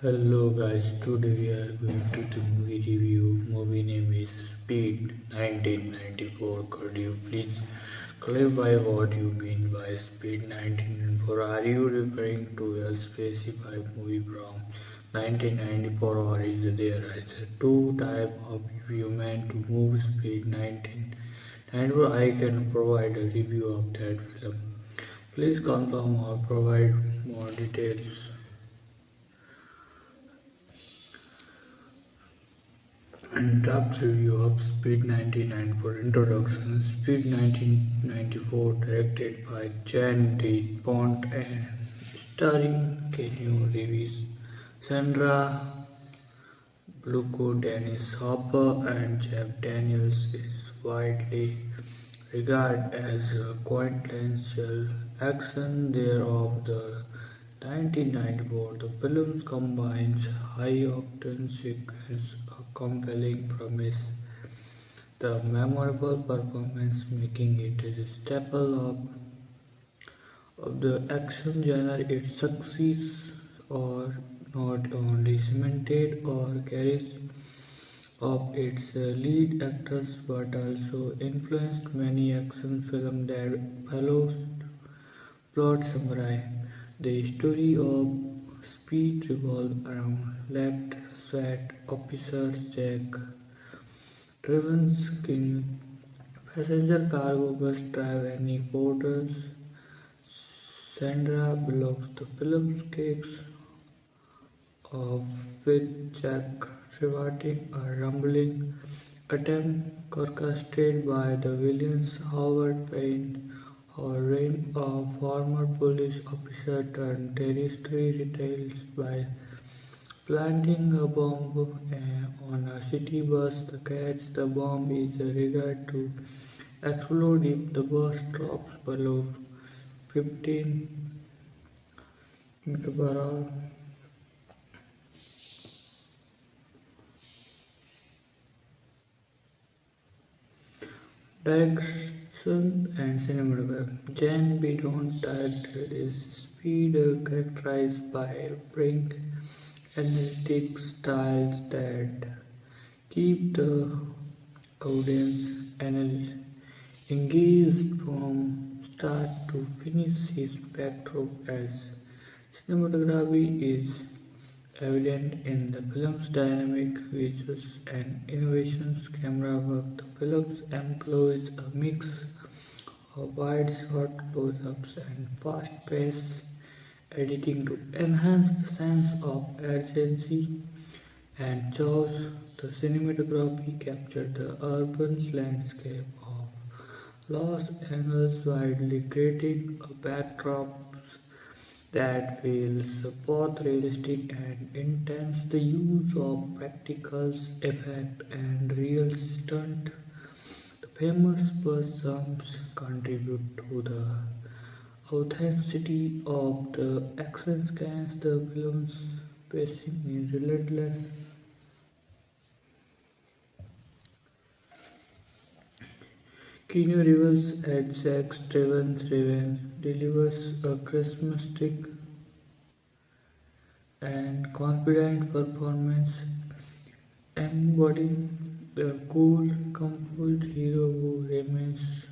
Hello guys, today we are going to the movie review. Movie name is Speed 1994. Could you please clarify what you mean by Speed 1994? Are you referring to a specific movie from 1994 or is there a two type of human to move Speed 1994? I can provide a review of that film. Please confirm or provide more details. In-depth review of Speed 99 for introduction. Speed 1994, directed by Jan D. Pont and starring Keanu Reeves, Sandra, Bullock, Dennis Hopper, and Jeff Daniels, is widely regarded as a quintessential action there of the 1994. The film combines high-octane sequence, a compelling premise, the memorable performance, making it a staple of the action genre. Its success are not only cemented or carries of its lead actors but also influenced many action films that followed. Plot summary: the story of Speed revolves around left SWAT officer Jack Driven's passenger cargo bus driver Annie Porter's Sandra belongs. The film kicks off with Jack thwarting a rumbling attempt orchestrated by the villains Howard Payne or Rain, a former police officer turned terrorist retails by planting a bomb on a city bus. The catch: the bomb is rigged to explode if the bus drops below 15 meters per hour. Direction and cinematography. Jan Bidon directed is Speed, characterized by brink analytic styles that keep the audience engaged from start to finish. His backdrop as cinematography is evident in the film's dynamic visuals and innovations camera work. The film employs a mix of wide shot close-ups and fast-paced editing to enhance the sense of urgency and chaos. The cinematography captured the urban landscape of Los Angeles widely, creating a backdrop that feels both realistic and intense. The use of practicals, effect, and real stunt, the famous bus jumps, contribute to the authenticity of the action scenes. The film's pacing is relentless. Keanu Reeves as Jack Raven delivers a charismatic and confident performance, embodying the cool, composed hero who remains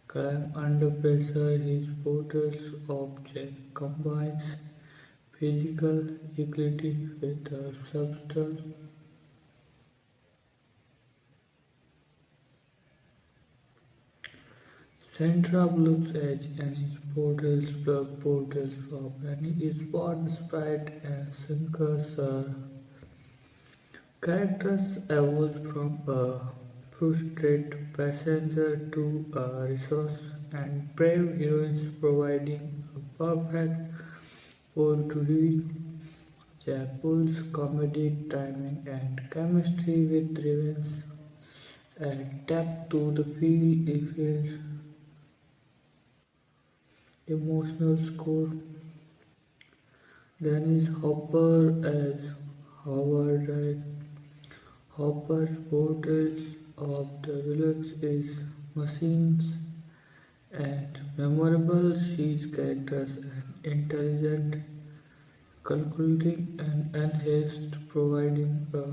calm under pressure. His portrayal of Jack combines physical agility with a subtle Sandra Bullock's edge and his portals of Annie is born sprite and Sinkers characters evolve from a frustrated passenger to a resource and brave heroines, providing a perfect foil to read. Jack Bull's comedic timing and chemistry with Ravens and tap to the feel emotional score. Dennis Hopper as Howard Wright. Hopper's portrayal of the villains is machines and memorable. She's characters and intelligent concluding and enhanced, providing a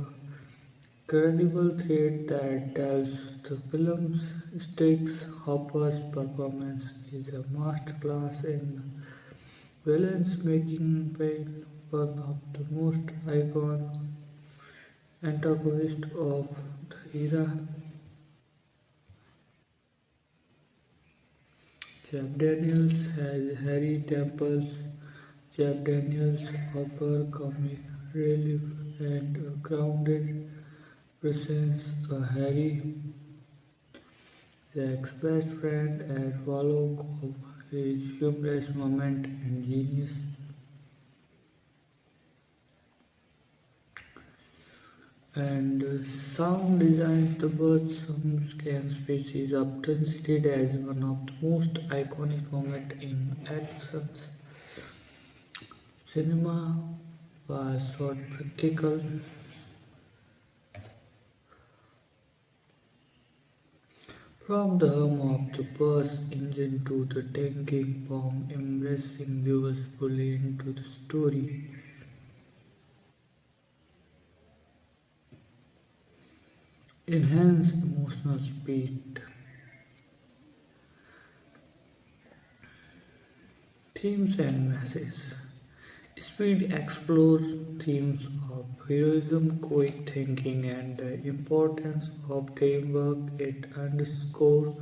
credible thread that tells the film's stakes. Hopper's performance is a masterclass in balance, making Payne one of the most iconic antagonists of the era. Jeff Daniels has Harry Temple's Jeff Daniels offer comic relief and a grounded presence. Harry, Jack's best friend, and Bullock of his humorous moment and genius. And sound designs the bird some scan species often cited as one of the most iconic moments in action cinema was shot practical from the hum of the bus engine to the tanking bomb, embracing viewers fully into the story. Enhance emotional speed. Themes and messages. Speed explores themes of heroism, quick thinking, and the importance of teamwork. It underscores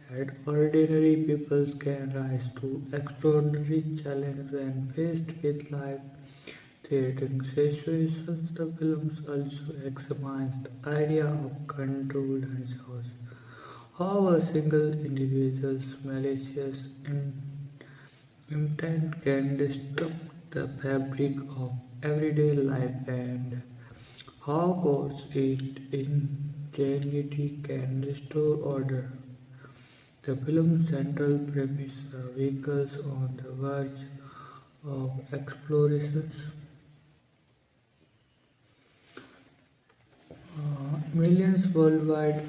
that ordinary people can rise to extraordinary challenges when faced with life-threatening situations. The film also examines the idea of control and choice. How a single individual's malicious intent can disrupt the fabric of everyday life and how God's ingenuity can restore order. The film's central premise vehicles on the verge of explorations. Millions worldwide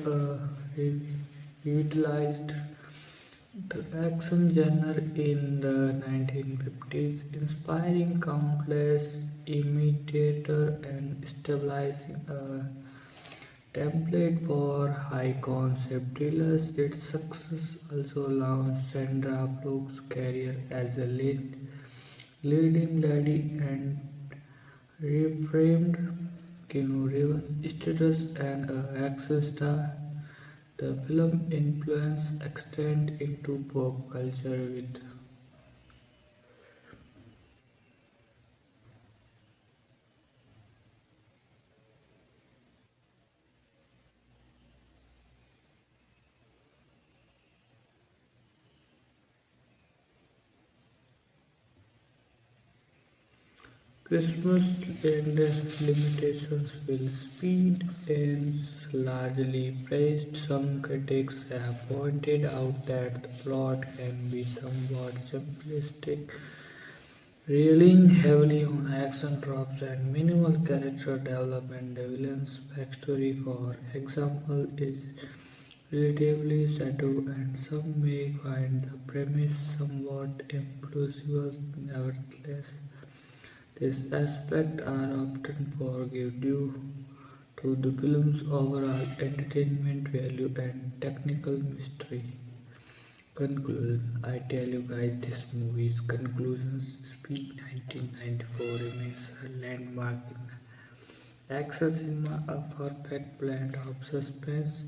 revitalized the action genre in the 1950s, inspiring countless imitators and stabilizing a template for high-concept thrillers. Its success also launched Sandra Bullock's career as a leading lady and reframed Keanu Reeves' status as an action star. The film influence extended into pop culture with Christmas and limitations. Will speed ends largely praised. Some critics have pointed out that the plot can be somewhat simplistic, relying heavily on action tropes and minimal character development. The villain's backstory, for example, is relatively shallow, and some may find the premise somewhat implausible. Nevertheless, these aspects are often forgiven due to the film's overall entertainment value and technical mystery. Conclusion. I tell you guys, this movie's conclusions. Speed 1994 remains a landmark in action cinema, a perfect blend of suspense,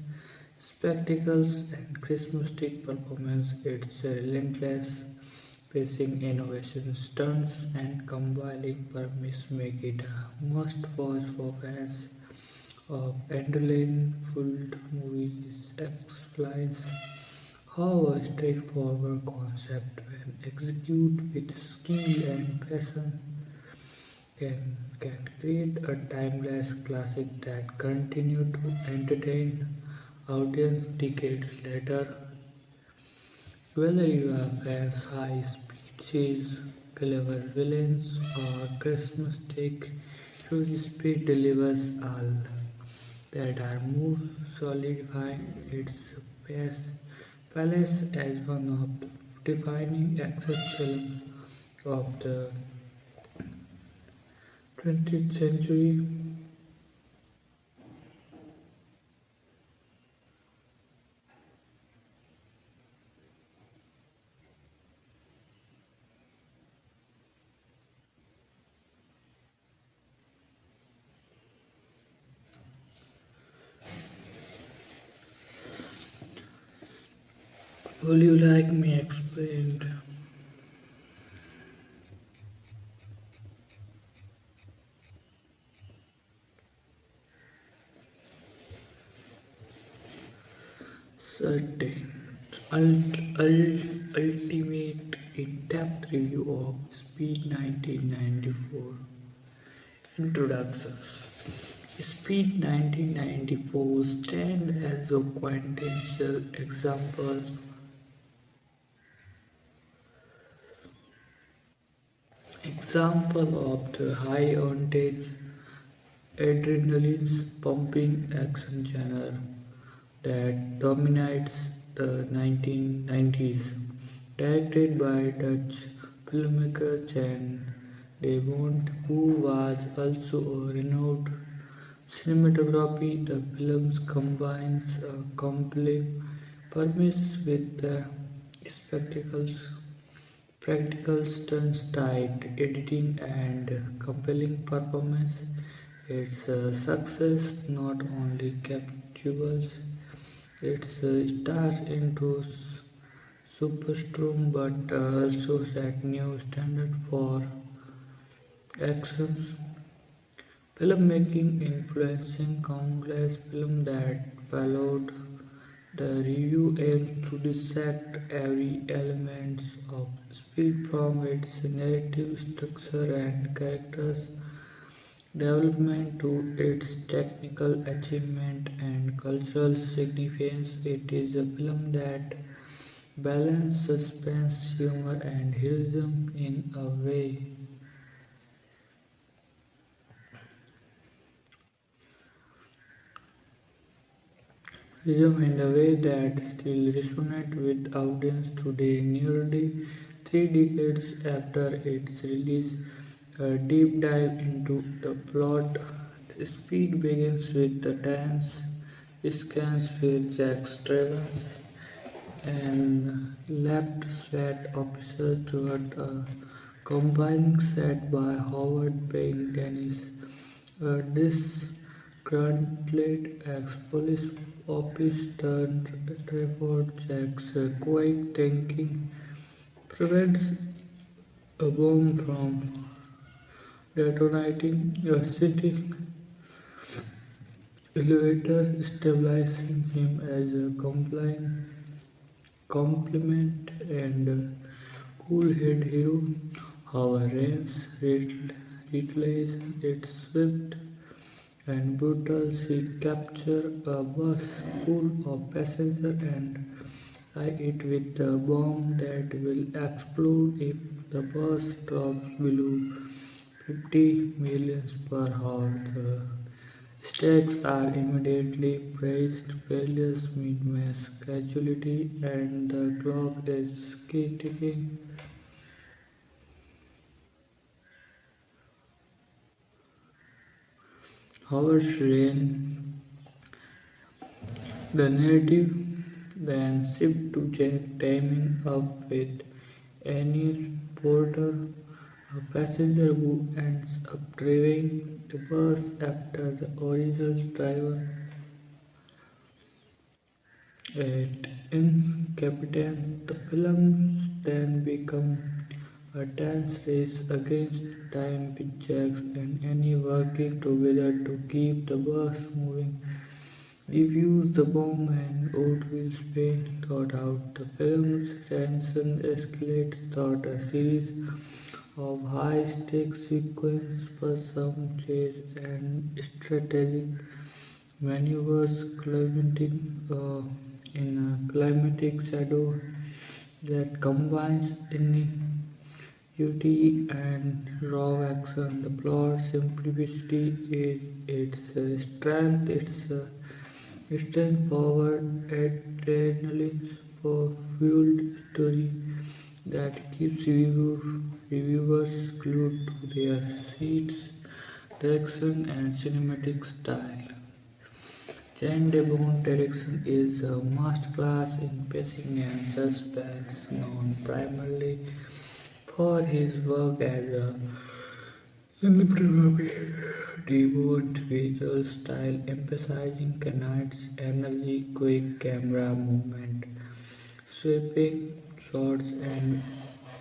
spectacles, and charismatic performance. Its relentless pacing, innovation, stunts, and compelling premise make it a must-watch for fans of adrenaline-filled movies. Explains how a straightforward concept, when executed with skill and passion, can create a timeless classic that continue to entertain audience decades later. Whether you are fans high speed chase, clever villains, or charismatic Fury Speed delivers all that are more solidifying its palace as one of the defining action films of the 20th century. Would you like me explained? Certain ultimate in-depth review of Speed 1994. Introductions. Speed 1994 stands as a quintessential example of the high voltage adrenaline pumping action genre that dominates the 1990s. Directed by Dutch filmmaker Jan de Bont, who was also a renowned cinematography, the film combines a complex premise with the spectacles, practical stunts, tight editing, and compelling performance. Its success not only captures its stars into superstardom but also set new standard for actions filmmaking, influencing countless films that followed. The review aims to dissect every element of Speed from its narrative structure and characters development to its technical achievement and cultural significance. It is a film that balances suspense, humor, and heroism in a way. Realism in a way that still resonates with audience today, nearly 3 decades after its release. A deep dive into the plot. Speed begins with the tense scans with Jack Stevens and left sweat officer toward a combined set by Howard paying Dennis. Disgruntled ex-police office turned Trevor Jack's quick thinking prevents a bomb from detonating a city elevator, stabilizing him as a compliment and cool-head hero. However, reiterates its swift and brutal. He captured a bus full of passengers and hit it with a bomb that will explode if the bus drops below 50 miles per hour. The stakes are immediately raised. Failures mean mass casualty, and the clock is ticking. Howard's reign. The narrative then shifts to Jack teaming up with Annie Porter, a passenger who ends up driving the bus after the original driver had incapacitated. The film then becomes a tense race against time with Jack and Annie working together to keep the bus moving. Reviews the bomb and Oatville Spain thought out the film's tension escalates throughout a series of high-stakes sequences, some chase and strategic maneuvers culminating in a climatic shadow that combines ingenuity and raw action. The plot simplicity is its strength. It's straightforward adrenaline for fueled story that keeps reviewers glued to their seats. direction and cinematic style. Jan DeBon's direction is a masterclass in pacing and suspense, known primarily for his work as a cinematography. DeBon's visual style emphasizing Knights' energy, quick camera movement, sweeping shots, and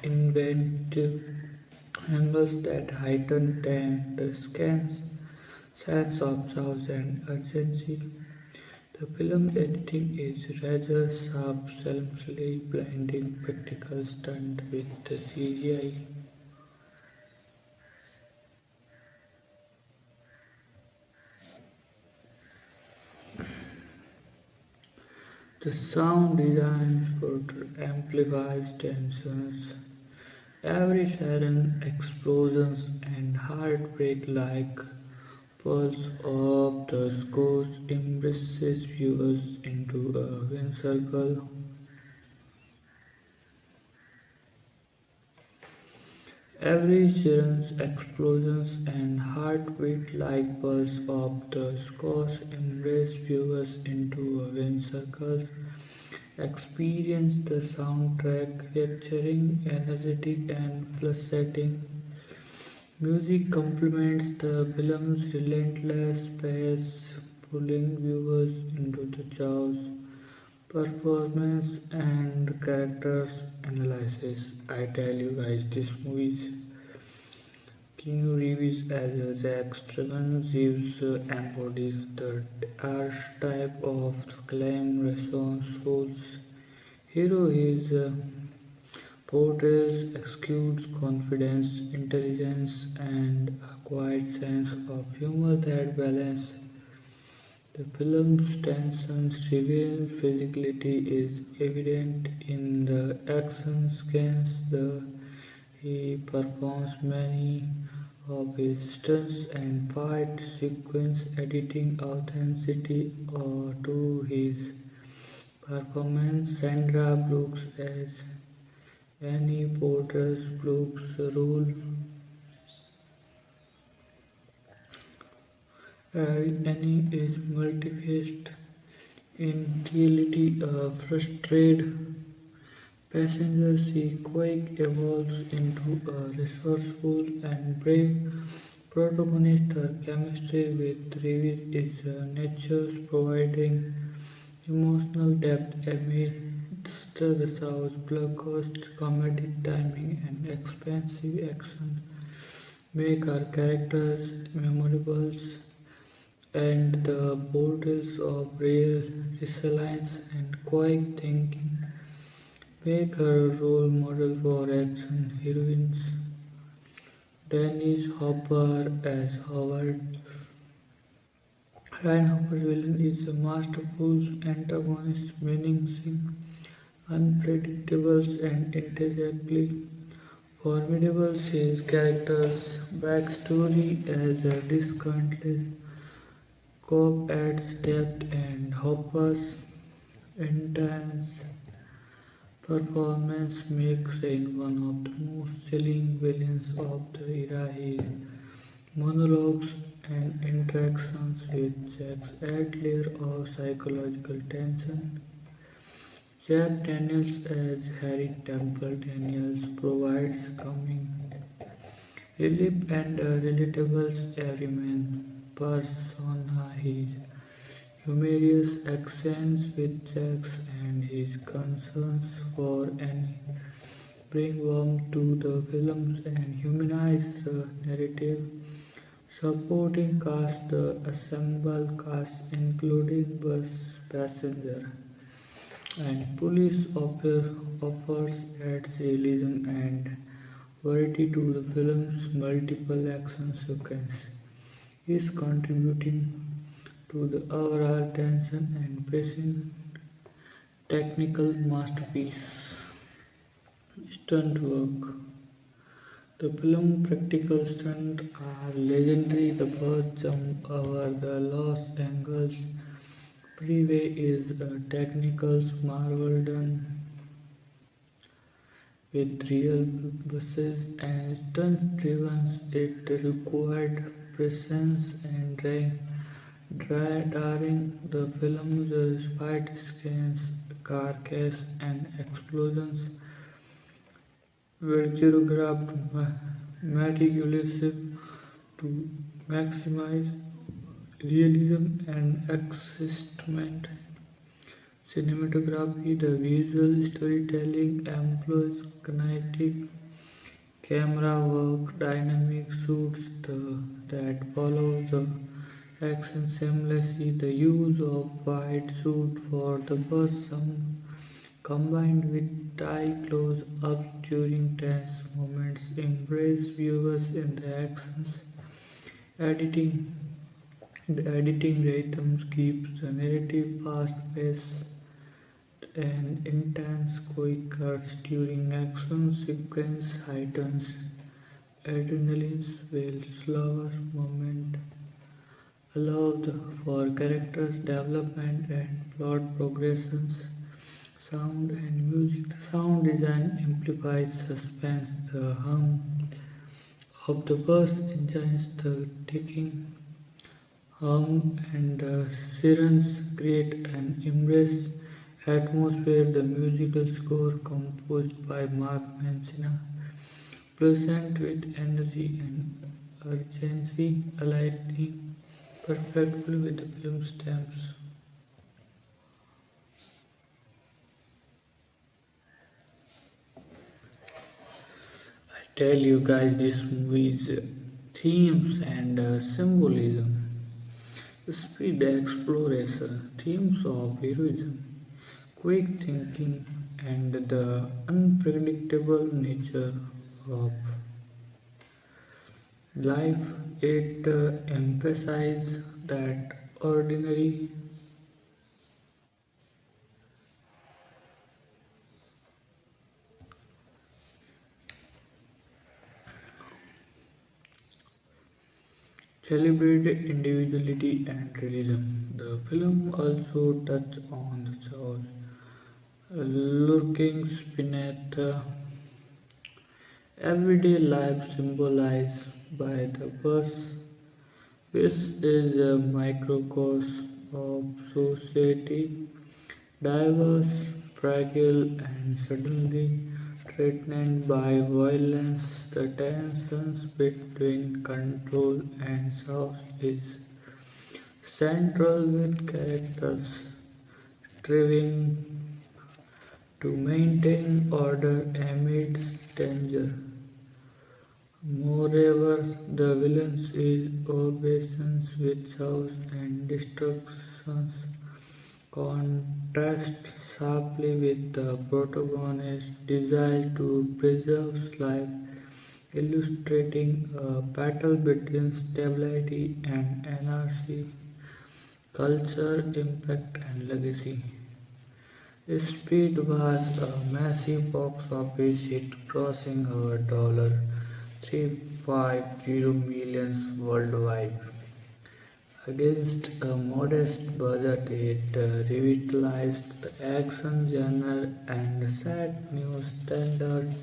inventive angles that heighten the scan's sense of chaos and urgency. The film's editing is rather sharp, seamlessly blending practical stunt with the CGI. The sound design further amplifies tensions. Every siren, explosions, and heartbreak-like pulse of the score immerses viewers into a wind circle. Every siren's explosions and heartbeat-like pulse of the score immerse viewers into a wind circle. Experience the soundtrack featuring energetic and pulsating music complements the film's relentless pace, pulling viewers into the chaos, performance, and characters analysis. I tell you guys, this movie is Keanu Reeves as a Zack Striven Reeves embodies the archetype of calm, resourceful hero. His portrays exudes confidence, intelligence, and a quiet sense of humor that balance the film's tensions. Revealed physicality is evident in the action scenes. He performs many of his stunts and fight sequence, editing authenticity to his performance. Sandra Brooks as Annie Porter's Brooks' role Annie is multi-faced. In reality, a frustrated passenger, she quick evolves into a resourceful and brave protagonist. Her chemistry with Reeves is nature's, providing emotional depth amidst the South's blockbuster comedic timing and expansive action make her characters memorable, and the portrayals of real resilience and quiet thinking make her a role model for action heroines. Dennis Hopper as Howard Ryan Hopper's villain is a masterful antagonist, menacing, unpredictable, and intellectually formidable. His character's backstory as a discontented cop adds depth, and Hopper's intense performance makes him one of the most chilling villains of the era. His monologues and interactions with Jack's add layer of psychological tension. Jack Daniels as Harry Temple Daniels provides calming relief and a relatable everyman persona. His humorous accents with Jack's and his concerns for Annie bring warmth to the films and humanize the narrative. Supporting cast, the assembled cast including bus passenger and police offers adds realism and variety to the film's multiple action sequences, is contributing to the overall tension and pacing. Technical masterpiece. Stunt work. The film practical stunts are legendary. The first jump over the Los Angeles freeway is a technical marvel done with real buses and stunt driven. It required presence and during the film's fight scenes, car chase, and explosions were choreographed meticulously to maximize realism and excitement. Cinematography, the visual storytelling employs kinetic camera work, dynamic shoots that follow the action seamlessly, the use of wide shoot for the bus combined with tight close-ups during tense moments immerse viewers in the actions. Editing the editing rhythm keeps the narrative fast-paced and intense. Quick cuts during action sequence heightens adrenaline, while slower movement allowed for characters' development and plot progressions. Sound and music. The sound design amplifies suspense. The hum of the bus engines, the ticking hum, and the sirens create an immersive atmosphere. The musical score, composed by Mark Mancina, present with energy and urgency, aligning perfectly with the film's themes. I tell you guys this movie's themes and symbolism. Speed exploration, themes of heroism, quick thinking, and the unpredictable nature of life. It emphasizes that ordinary celebrated individuality and realism. The film also touched on the chaos lurking beneath everyday life symbolized by the bus. This is a microcosm of society, diverse, fragile, and suddenly threatened by violence. The tensions between control and chaos is central, with characters striving to maintain order amidst danger. Moreover, the villain's obsession with chaos and destruction contrasts sharply with the protagonist's desire to preserve life, illustrating a battle between stability and anarchy, culture, impact, and legacy. Speed was a massive box office hit, crossing over $350 million worldwide. Against a modest budget, it revitalized the action genre and set new standards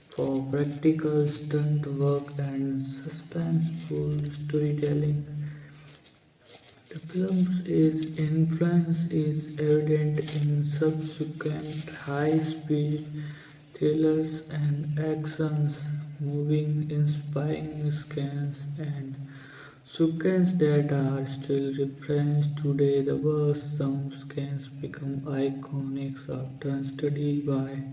for practical stunt work and suspenseful storytelling. The film's influence is evident in subsequent high-speed thrillers and action moving inspiring scans and sequences that are still referenced today. The worst some scans become iconic after studied by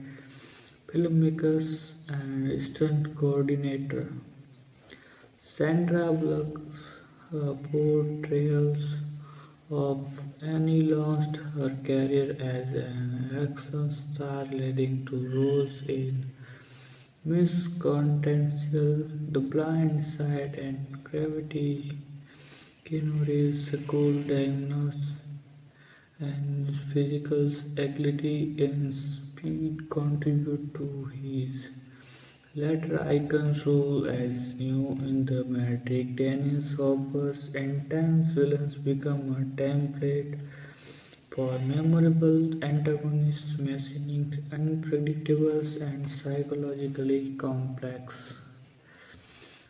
filmmakers and stunt coordinator. Sandra Bullock's portrayals of Annie launched her career as an action star, leading to roles in Miss Continental, The Blind Side, and Gravity. Keanu Reeves' cool diagnosis and physical agility in Speed contribute to his later icons role as Neo in the Matrix. Daniel Hopper's intense villains become a template For memorable antagonists, messaging unpredictable and psychologically complex.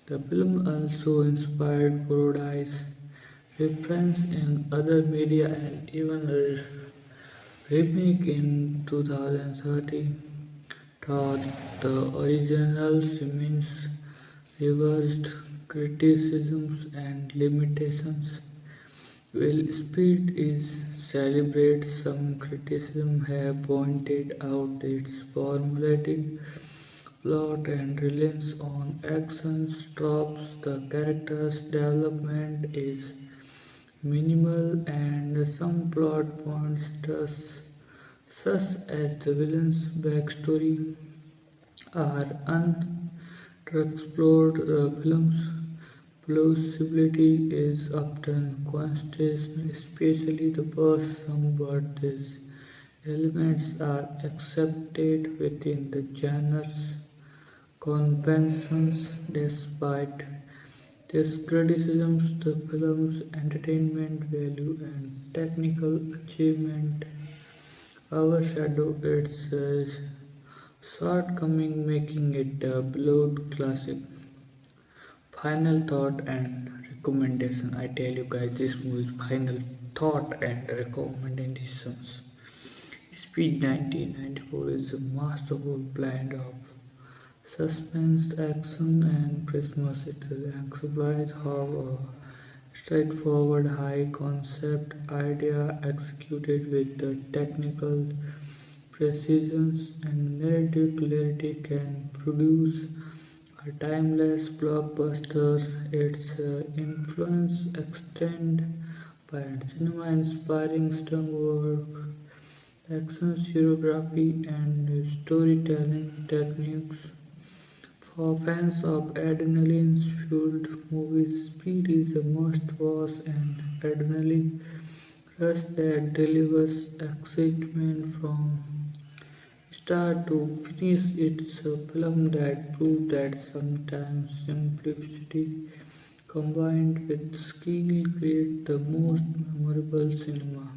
The film also inspired parodies, reference in other media, and even a remake in 2013 thought the original remains reversed criticisms and limitations. While speed is celebrated, some criticism have pointed out its formulaic plot and reliance on action tropes. The character's development is minimal, and some plot points, such as the villain's backstory, are underexplored. The film's plausibility is often questioned, especially the first some, but these elements are accepted within the genre's conventions. Despite these criticisms, the film's entertainment value and technical achievement overshadow its shortcoming, making it a beloved classic. Final thought and recommendation. I tell you guys, this movie's final thought and recommendations. Speed 1994 is a masterful blend of suspense, action, and Christmas. It exemplifies how a straightforward, high-concept idea executed with the technical precision and narrative clarity can produce a timeless blockbuster. Its influence extends beyond cinema, inspiring stunt work, action choreography, and storytelling techniques. For fans of adrenaline-fueled movies, Speed is a must-watch and adrenaline rush that delivers excitement from start to finish. It's a film that proves that sometimes simplicity combined with skill creates the most memorable cinema.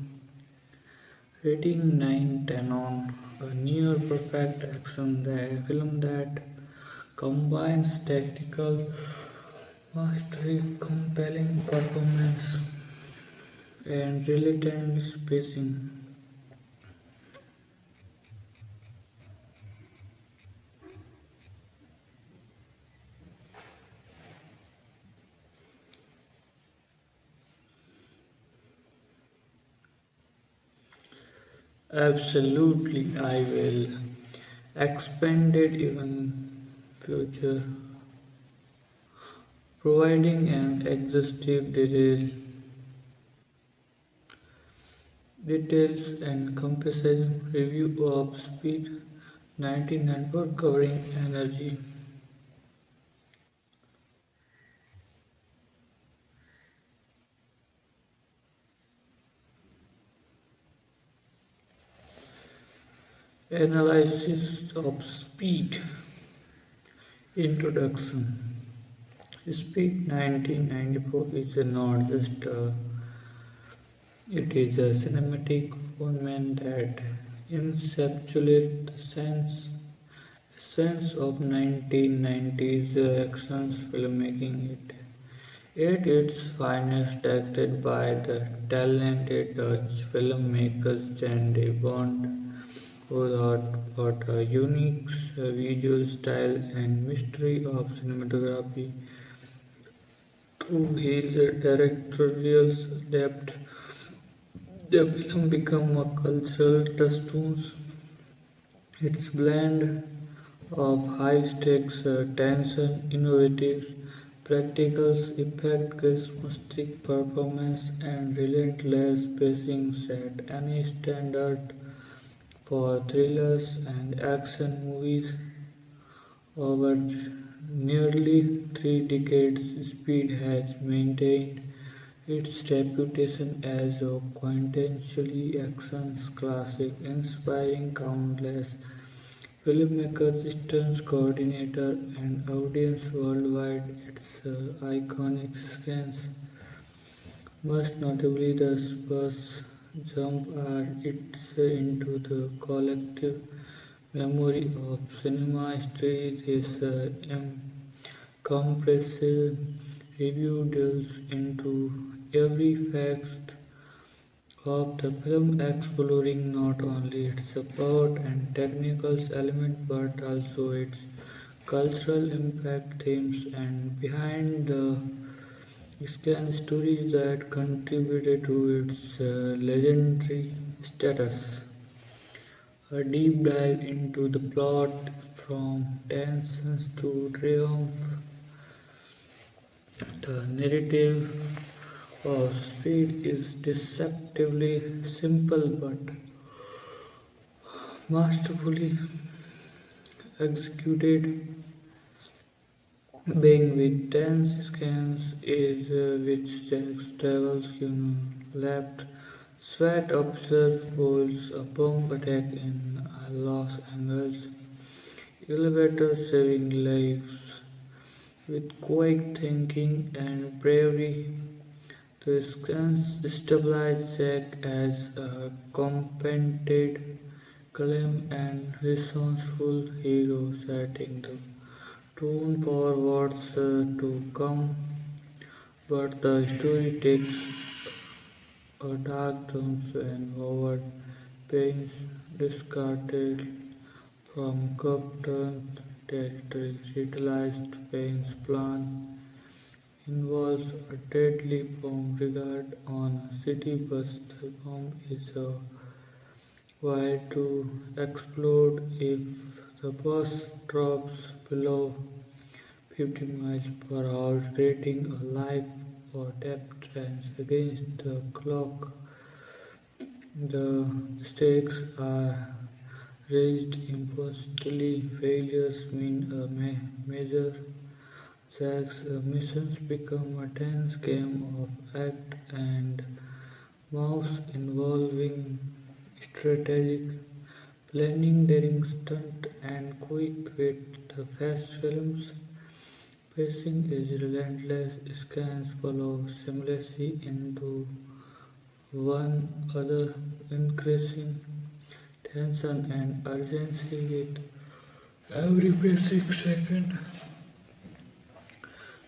Rating 9/10 on a near perfect action film that combines tactical mastery, compelling performance, and relentless pacing. Absolutely, I will expand it even future, providing an exhaustive details and comprehensive review of Speed 99 for covering energy. Analysis of Speed. Introduction. Speed 1994 is not just it is a cinematic phenomenon that encapsulates the sense of 1990s action filmmaking. It at its finest, acted by the talented Dutch filmmakers Jan de Bond, who brought a unique visual style and mystery of cinematography. Through his directorial depth, the film became a cultural touchstone. Its blend of high-stakes tension, innovative practical effects, charismatic performance, and relentless pacing set any standard for thrillers and action movies. Over nearly 3 decades, Speed has maintained its reputation as a quintessentially action classic, inspiring countless filmmakers, stunts coordinator, and audience worldwide. Its iconic scenes, most notably the jump are it's into the collective memory of cinema history. This compressive review delves into every fact of the film, exploring not only its plot and technical elements but also its cultural impact, themes, and behind the scan stories that contributed to its legendary status. A deep dive into the plot from tensions to triumph, the narrative of Speed is deceptively simple but masterfully executed, being with tense scans is which Jack travels left sweat observes pulls a bomb attack in Los Angeles, elevator saving lives with quick thinking and bravery. The scans stabilize Jack as a competent, calm and resourceful hero, setting the tone for what's to come. But the story takes a dark turn when Howard Payne's discarded from Captain territory. Realized Payne's plan involves a deadly bomb regard on a city bus. The bomb is wired to explode if the bus drops below 50 miles per hour, creating a life or death race against the clock. The stakes are raised impulsively. Failures mean a major Jack's missions become a tense game of act and mouse involving strategic planning, daring stunt, and quick wit. The fast film's pacing is relentless. Scans follow seamlessly into one other, increasing tension and urgency with every passing second.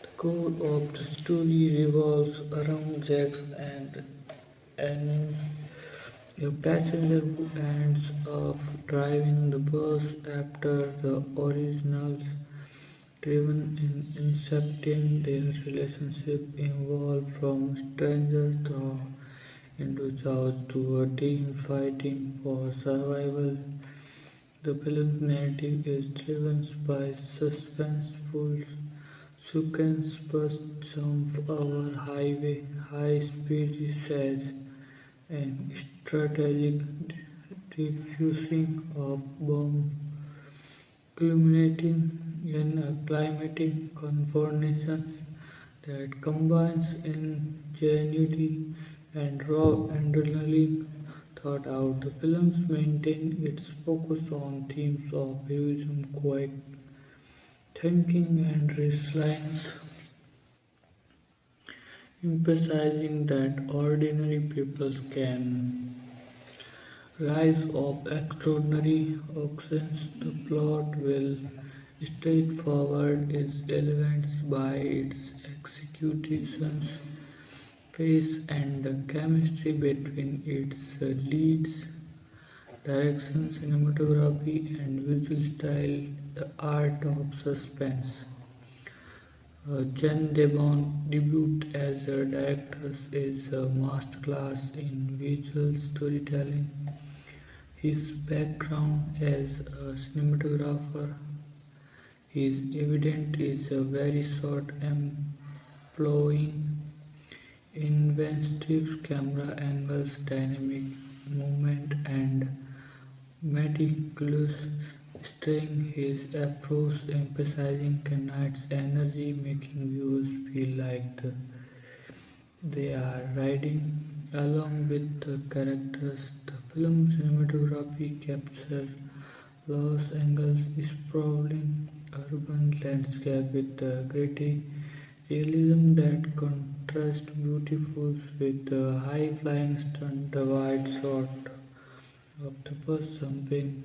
The core of the story revolves around Jax and Annie, a passenger who ends up driving the bus after the originals, driven in incepting their relationship evolved from stranger thrown into chaos to a team fighting for survival. The film's narrative is driven by suspenseful sequence bursts of our highway, high-speed chase, and strategic defusing of bombs, culminating in a climatic confrontation that combines ingenuity and raw adrenaline throughout. The films maintain its focus on themes of heroism, quick thinking, and resilience, emphasizing that ordinary people can rise of extraordinary occasions. The plot, will straightforward, is elevated by its execution's pace and the chemistry between its leads. Direction, cinematography, and visual style, the art of suspense. Jen Devon debut as a director is a masterclass in visual storytelling. His background as a cinematographer is evident is a very short employing inventive camera angles, dynamic movement, and meticulous staying. His approach emphasizing Knights' energy, making viewers feel like they are riding along with the characters. The film's cinematography captures Los Angeles' sprawling urban landscape with the gritty realism that contrast beautiful with the high-flying stunt, the wide shot of the bus jumping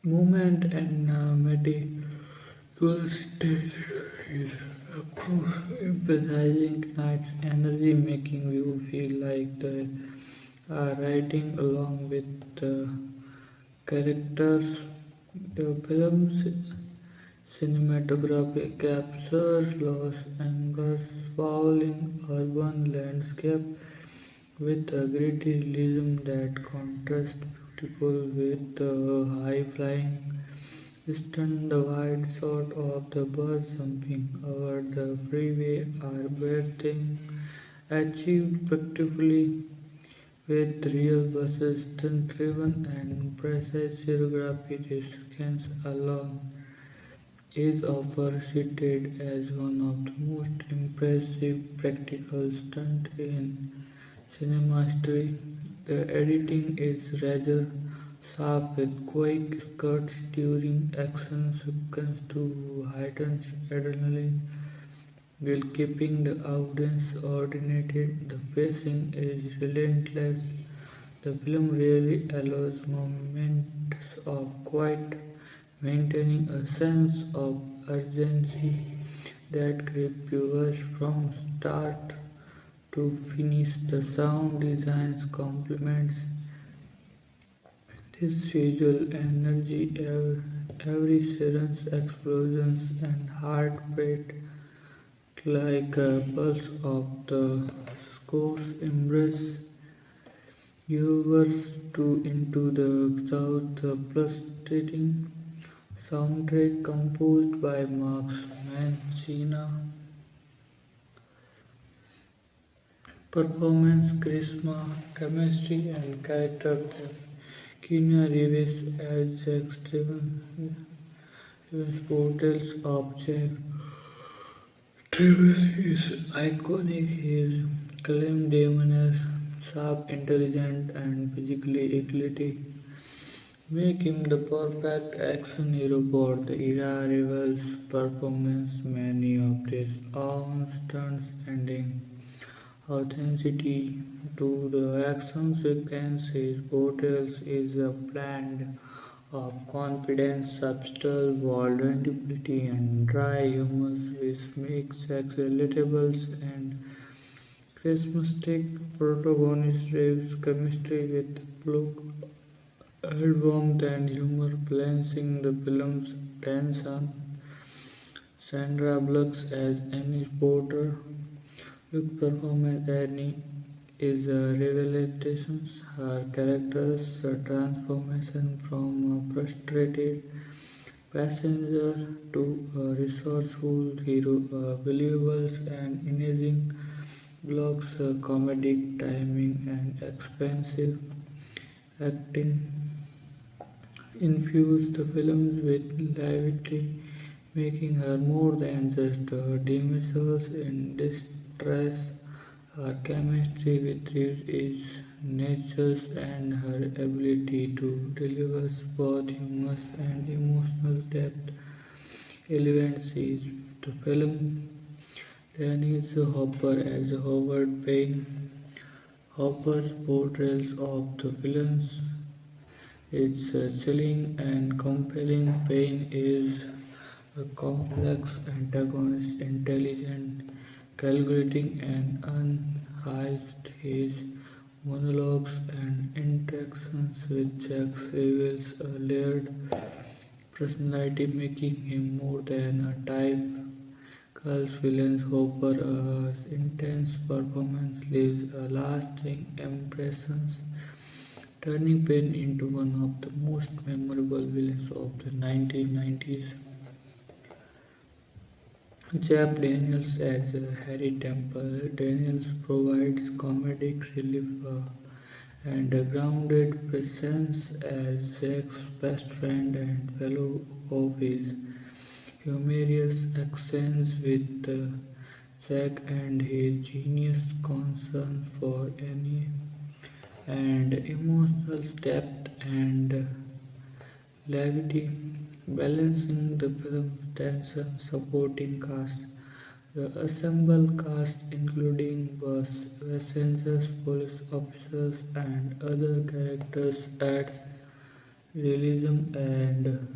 movement and medical stage is approach emphasizing night's energy, making you feel like they are riding along with the characters. The film's cinematography captures Los Angeles' sprawling urban landscape with a gritty realism that contrasts beautiful with the high-flying stunt. The wide shot of the bus jumping over the freeway are breathtaking, achieved practically with real buses stunt-driven and precise choreography. This sequence alone is often cited as one of the most impressive practical stunts in cinema history. The editing is rather sharp with quick cuts during action sequences to heighten adrenaline while keeping the audience oriented. The pacing is relentless. The film really allows moments of quiet, maintaining a sense of urgency that grips viewers from start to finish. The sound design complements this visual energy. Every sirens, explosions, and heartbeat like a pulse of the scores embrace viewers to into the south. The frustrating soundtrack composed by Max Mancina performance, charisma, chemistry, and character depth. Keanu Reeves as Jack Stevens portrayals of Jack Stevens is iconic. His calm demeanor, sharp, intelligent, and physically athletic make him the perfect action hero for the era. Reeves' performance many of his own stunts adding authenticity to the action sequence. His portrayal is a blend of confidence, subtle vulnerability, and dry humor, which makes Jack relatable and charismatic. Protagonist Reeves' chemistry with Bullock add warmth and humor, balancing the film's tension. Sandra Bullock as Annie Porter Luke's performance Annie is a revelation. Her character's transformation from a frustrated passenger to a resourceful hero, believable and engaging. Blocks comedic timing and expensive acting infuse the films with levity, making her more than just a damsel in distress. Her chemistry with Reeves is nature's, and her ability to deliver both humor and emotional depth elevates the film. Dennis Hopper as Howard Payne. Hopper's portrayals of the villains is chilling and compelling. Payne is a complex antagonist, intelligent, calculating, and unhinged. His monologues and interactions with Jack reveals a layered personality, making him more than a type. Carl's villain Hopper's intense performance leaves a lasting impression, turning Payne into one of the most memorable villains of the 1990s. Jeff Daniels as Harry Temple. Daniels provides comedic relief and a grounded presence as Jack's best friend and fellow of his humorous accents with Jack and his genius concern for Annie and emotional depth and levity, balancing the film's tension, supporting cast. The assembled cast, including bus passengers, police officers, and other characters, adds realism and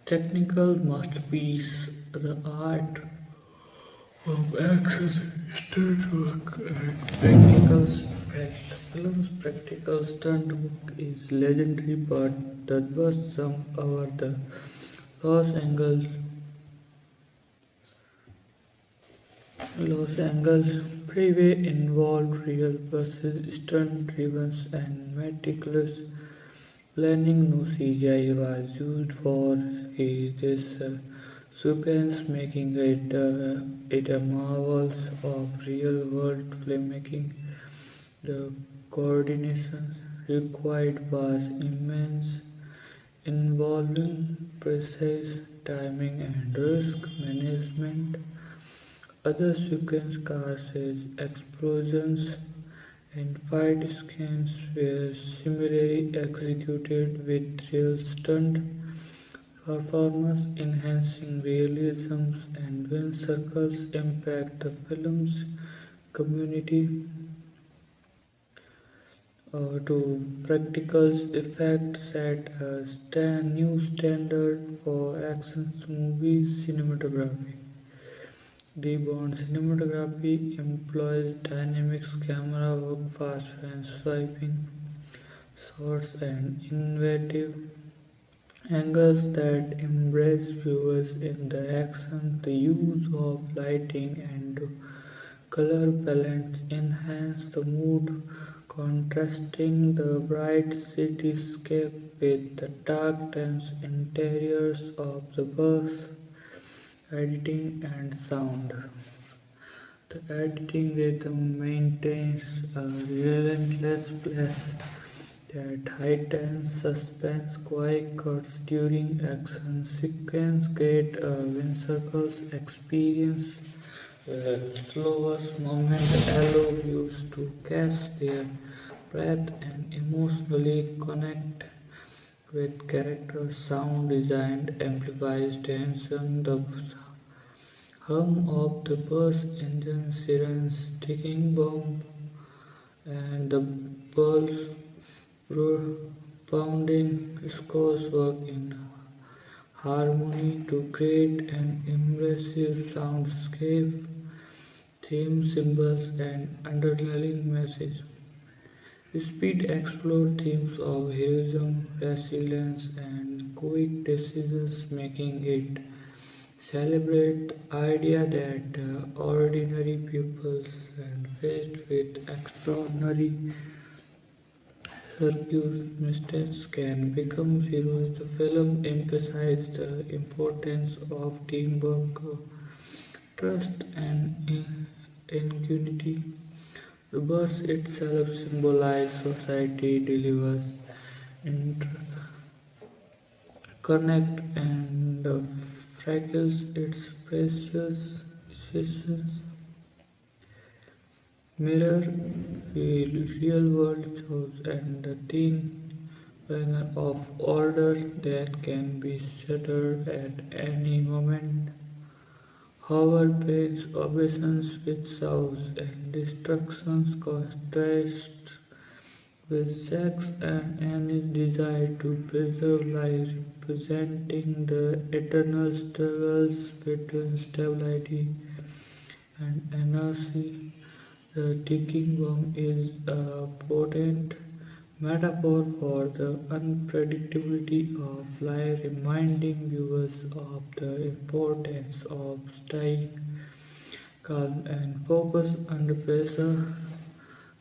technical masterpiece. The art of action, stunt work, and the film's practical stunt work is legendary, but that was some over the Los Angeles Los Angeles freeway involved real buses, stunt driven and meticulous planning. No CGI was used for this sequence, making it a marvel of real world filmmaking. The coordination required was immense, involving precise timing and risk management. Other sequence cars as explosions and fight scenes were similarly executed with real stunt performers, enhancing realism and when circles impact the film's community to practical effects set a new standard for action movie cinematography. The Bond cinematography employs dynamic camera work, fast and swiping shots, and innovative angles that embrace viewers in the action. The use of lighting and color palettes enhance the mood, contrasting the bright cityscape with the dark, tense interiors of the bus. Editing and sound. The editing rhythm maintains a relentless pace that heightens suspense. Quiet cuts during action sequence create a Wincircles experience where slowest moments allow viewers to catch their breath and emotionally connect with characters. Sound design amplifies tension. The hum of the bus engine, sirens, ticking bomb, and the pulse pounding scores work in harmony to create an immersive soundscape. Theme symbols and underlying message. Speed explore themes of heroism, resilience, and quick decisions, making it celebrate the idea that ordinary pupils and faced with extraordinary circumstances can become heroes. The film emphasizes the importance of teamwork, trust, and ingenuity. The bus itself symbolizes society, delivers, interconnect, and the fragile its precious decisions mirror the real world shows and the thin banner of order that can be shattered at any moment. However, pain's obsessions with chaos and destructions contrast with Zack's and Annie's desire to preserve life, representing the eternal struggles between stability and anarchy. The ticking bomb is a potent metaphor for the unpredictability of life, reminding viewers of the importance of staying calm and focused under pressure.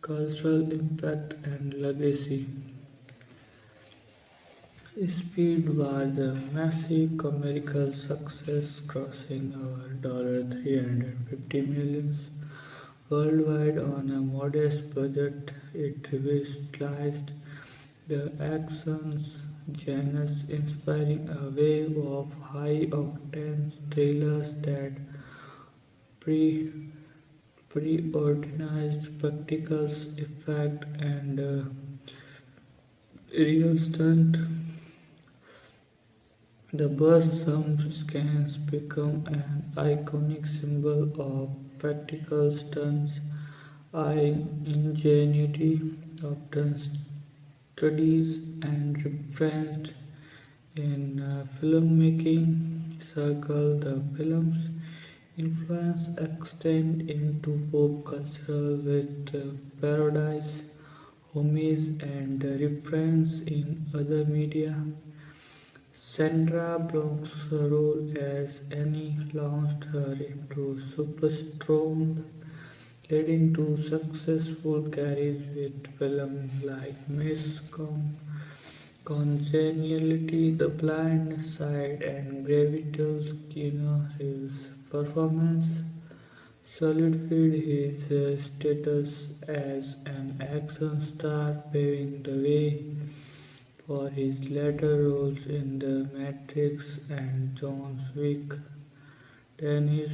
Cultural impact and legacy. Speed was a massive commercial success, crossing over $350 million worldwide on a modest budget. It revitalized the action genre, inspiring a wave of high-octane thrillers that pre preorganized spectacles, effect, and real stunt. The bus scans become an iconic symbol of practical stunts. Ingenuity, often studies and referenced in filmmaking circle. The film's influence extend into pop culture with parodies, homages, and reference in other media. Sandra Bullock's role as Annie launched her into superstardom, leading to successful careers with films like Miss Congeniality, The Blind Side, and Gravitas. Keanu Reeves' performance solidified his status as an action star, paving the way for his later roles in The Matrix and John Wick. Dennis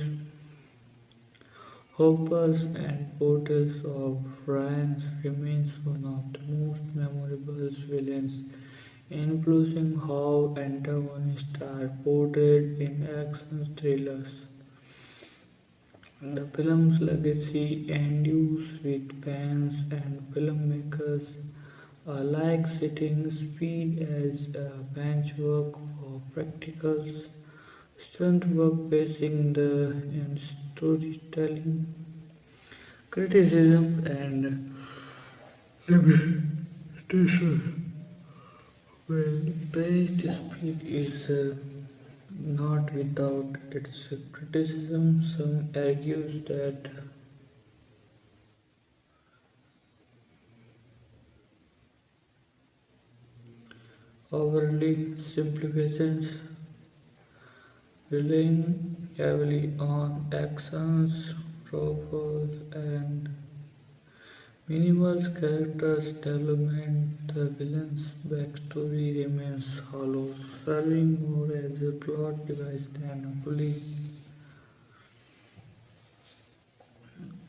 Hopper's and portrayals of Ryan remains one of the most memorable villains, influencing how antagonists are portrayed in action thrillers. The film's legacy endures with fans and filmmakers alike citing speed as a benchmark for practicals, stunt work, pacing, and storytelling. Criticism and limitation. Well, praise speed is not without its criticism. Some argues that overly simplifications, relying heavily on actions, tropes, and minimal characters development. The villain's backstory remains hollow, serving more as a plot device than a fully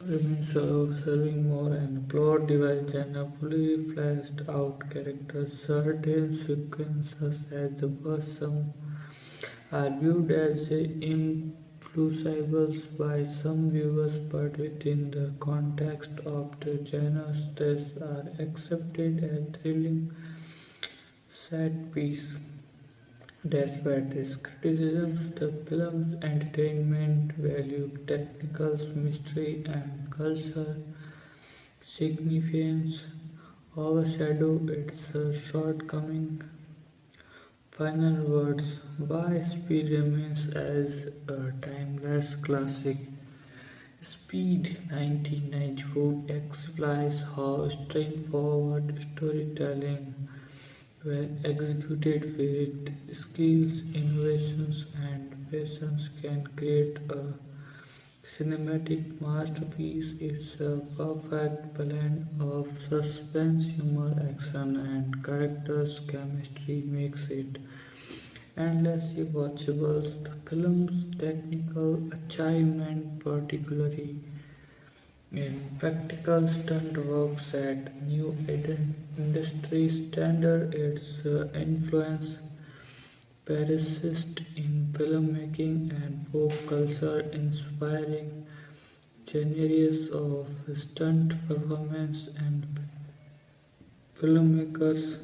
remains serving more and plot device than a fully fleshed out character. Certain sequences as the some are viewed as influenceable by some viewers, but within the context of the genre, they are accepted as thrilling set piece. Despite these criticisms, the film's entertainment value, technical mystery, and cultural significance overshadow its shortcomings. Final words: Why Speed remains as a timeless classic. Speed 1994 exemplifies how straightforward storytelling, when executed with skills, innovations, and patience, can create a cinematic masterpiece. It's a perfect blend of suspense, humor, action, and characters' chemistry makes it endlessly watchable. The film's technical achievement, particularly in practical stunt work, set new industry standard. Its influence persists in filmmaking and pop culture, inspiring generations of stunt performance and filmmakers.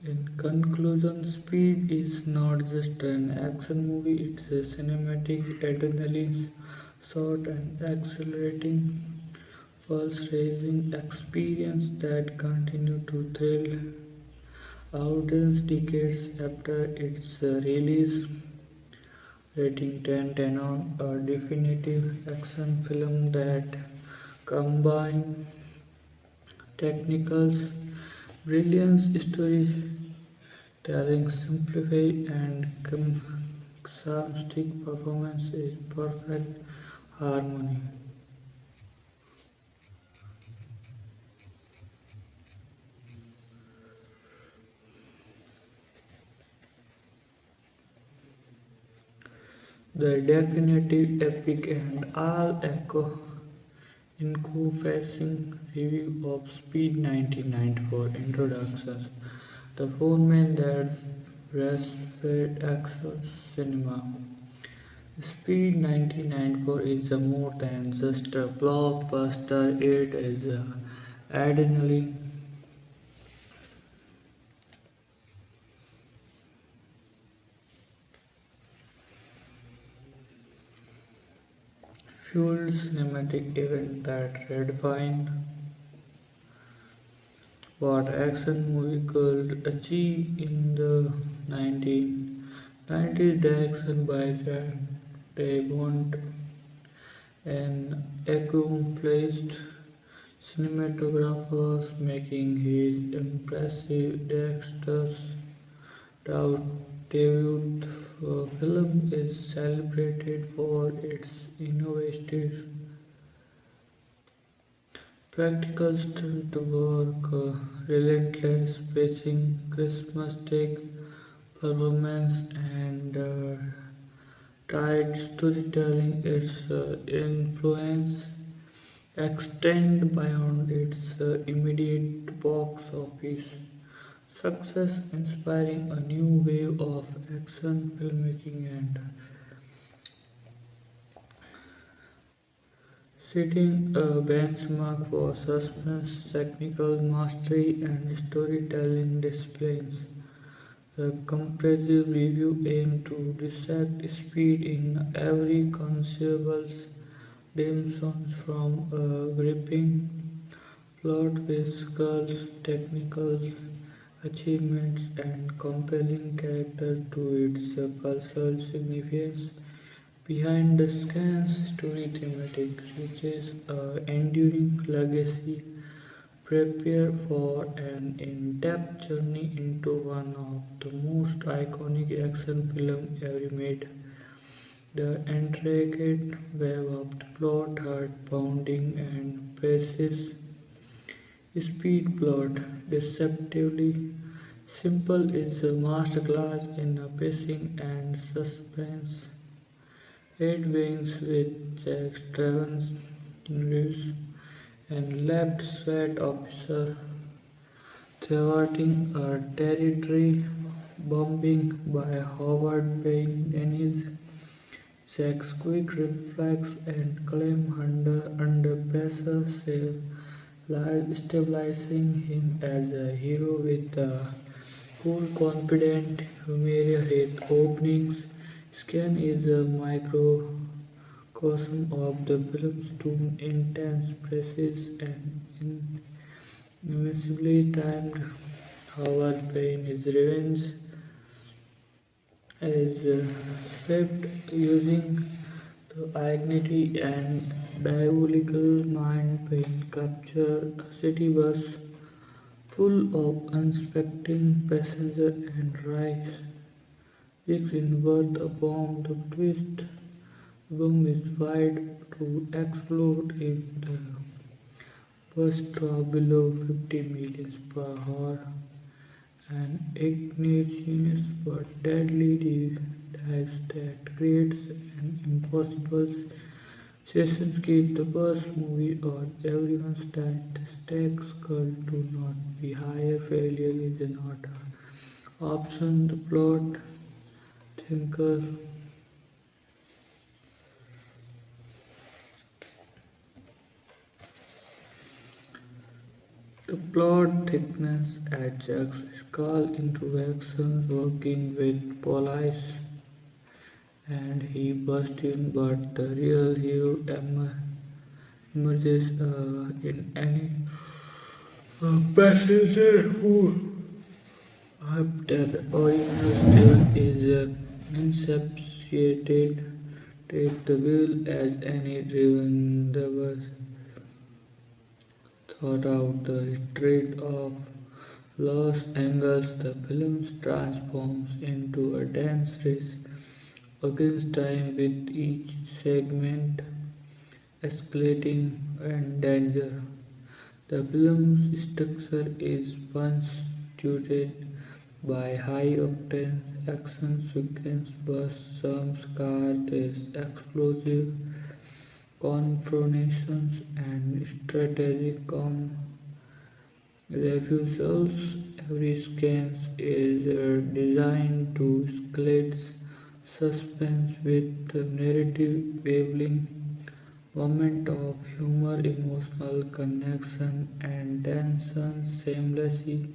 In conclusion, Speed is not just an action movie, it's a cinematic, adrenaline shot and accelerating, pulse-raising experience that continues to thrill audience decades after its release. Rating 10 on a definitive action film that combines technicals, brilliance, storytelling, simplify, and slapstick performance is perfect harmony. The definitive epic and all encompassing review of Speed 1994 introduces the format that breastfed access cinema. Speed 1994 is more than just a blockbuster, it is a adrenaline fueled cinematic event that redefined what action movie could achieve in the 1990s. Direction by they want an accomplished cinematographers making his impressive Dexter's debut film is celebrated for its innovative practical stunt work, relentless pacing, charismatic performance, and tight storytelling. Its influence extend beyond its immediate box office success, inspiring a new wave of action filmmaking and setting a benchmark for suspense, technical mastery, and storytelling disciplines. The comprehensive review aimed to dissect speed in every conceivable dimension from a gripping plot with skulls, technical achievements, and compelling characters to its cultural significance. Behind the scenes story thematic reaches an enduring legacy. Prepare for an in-depth journey into one of the most iconic action films ever made. The intricate web of the plot, heart-pounding and precious speed plot, deceptively simple, is a masterclass in pacing and suspense. It begins with Jack Straven's Reeves and left sweat officer thwarting a territory bombing by Howard Payne and his Jack's quick reflex and claim under pressure save life, stabilizing him as a hero with a cool, confident, humiliated openings. Scan is a microcosm of the film's two intense, precise, and immeasurably timed. Howard Payne is revenge is swept using the agility and diabolical mind pain capture a city bus full of unsuspecting passengers and rise. Six in worth a bomb to twist. Bomb is wide to explode if the bus drops below 50 miles per hour. An ignious but deadly dive that creates an impossible situation keep the bus moving on everyone's that the stakes could do not be higher. Failure is not an option. The plot thinkers the plot thickness adjuncts skull into action working with police and he busts in but the real hero emerges in any passenger who after the original still is insubstantiated take the wheel as any driven the bus thought out the street of Los Angeles, the film transforms into a dance race against time with each segment escalating and danger. The film's structure is punctuated by high octane action sequence bursts, jumps, car is explosive confrontations and strategic refusals. Every sequence is designed to escalate suspense with narrative waveling moment of humor, emotional connection, and tension seamlessly.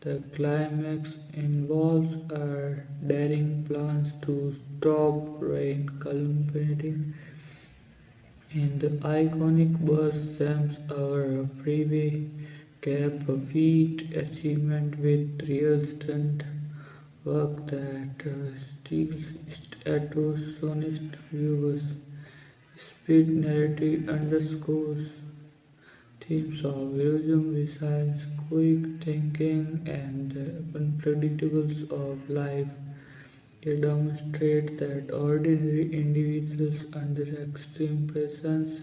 The climax involves a daring plans to stop rain, culminating in the iconic bus Sam's our freeway cap, a feat achievement with real stunt work that steals astonished viewers. Speed narrative underscores themes of realism, resilience, quick thinking, and the unpredictables of life. They demonstrate that ordinary individuals under extreme pressures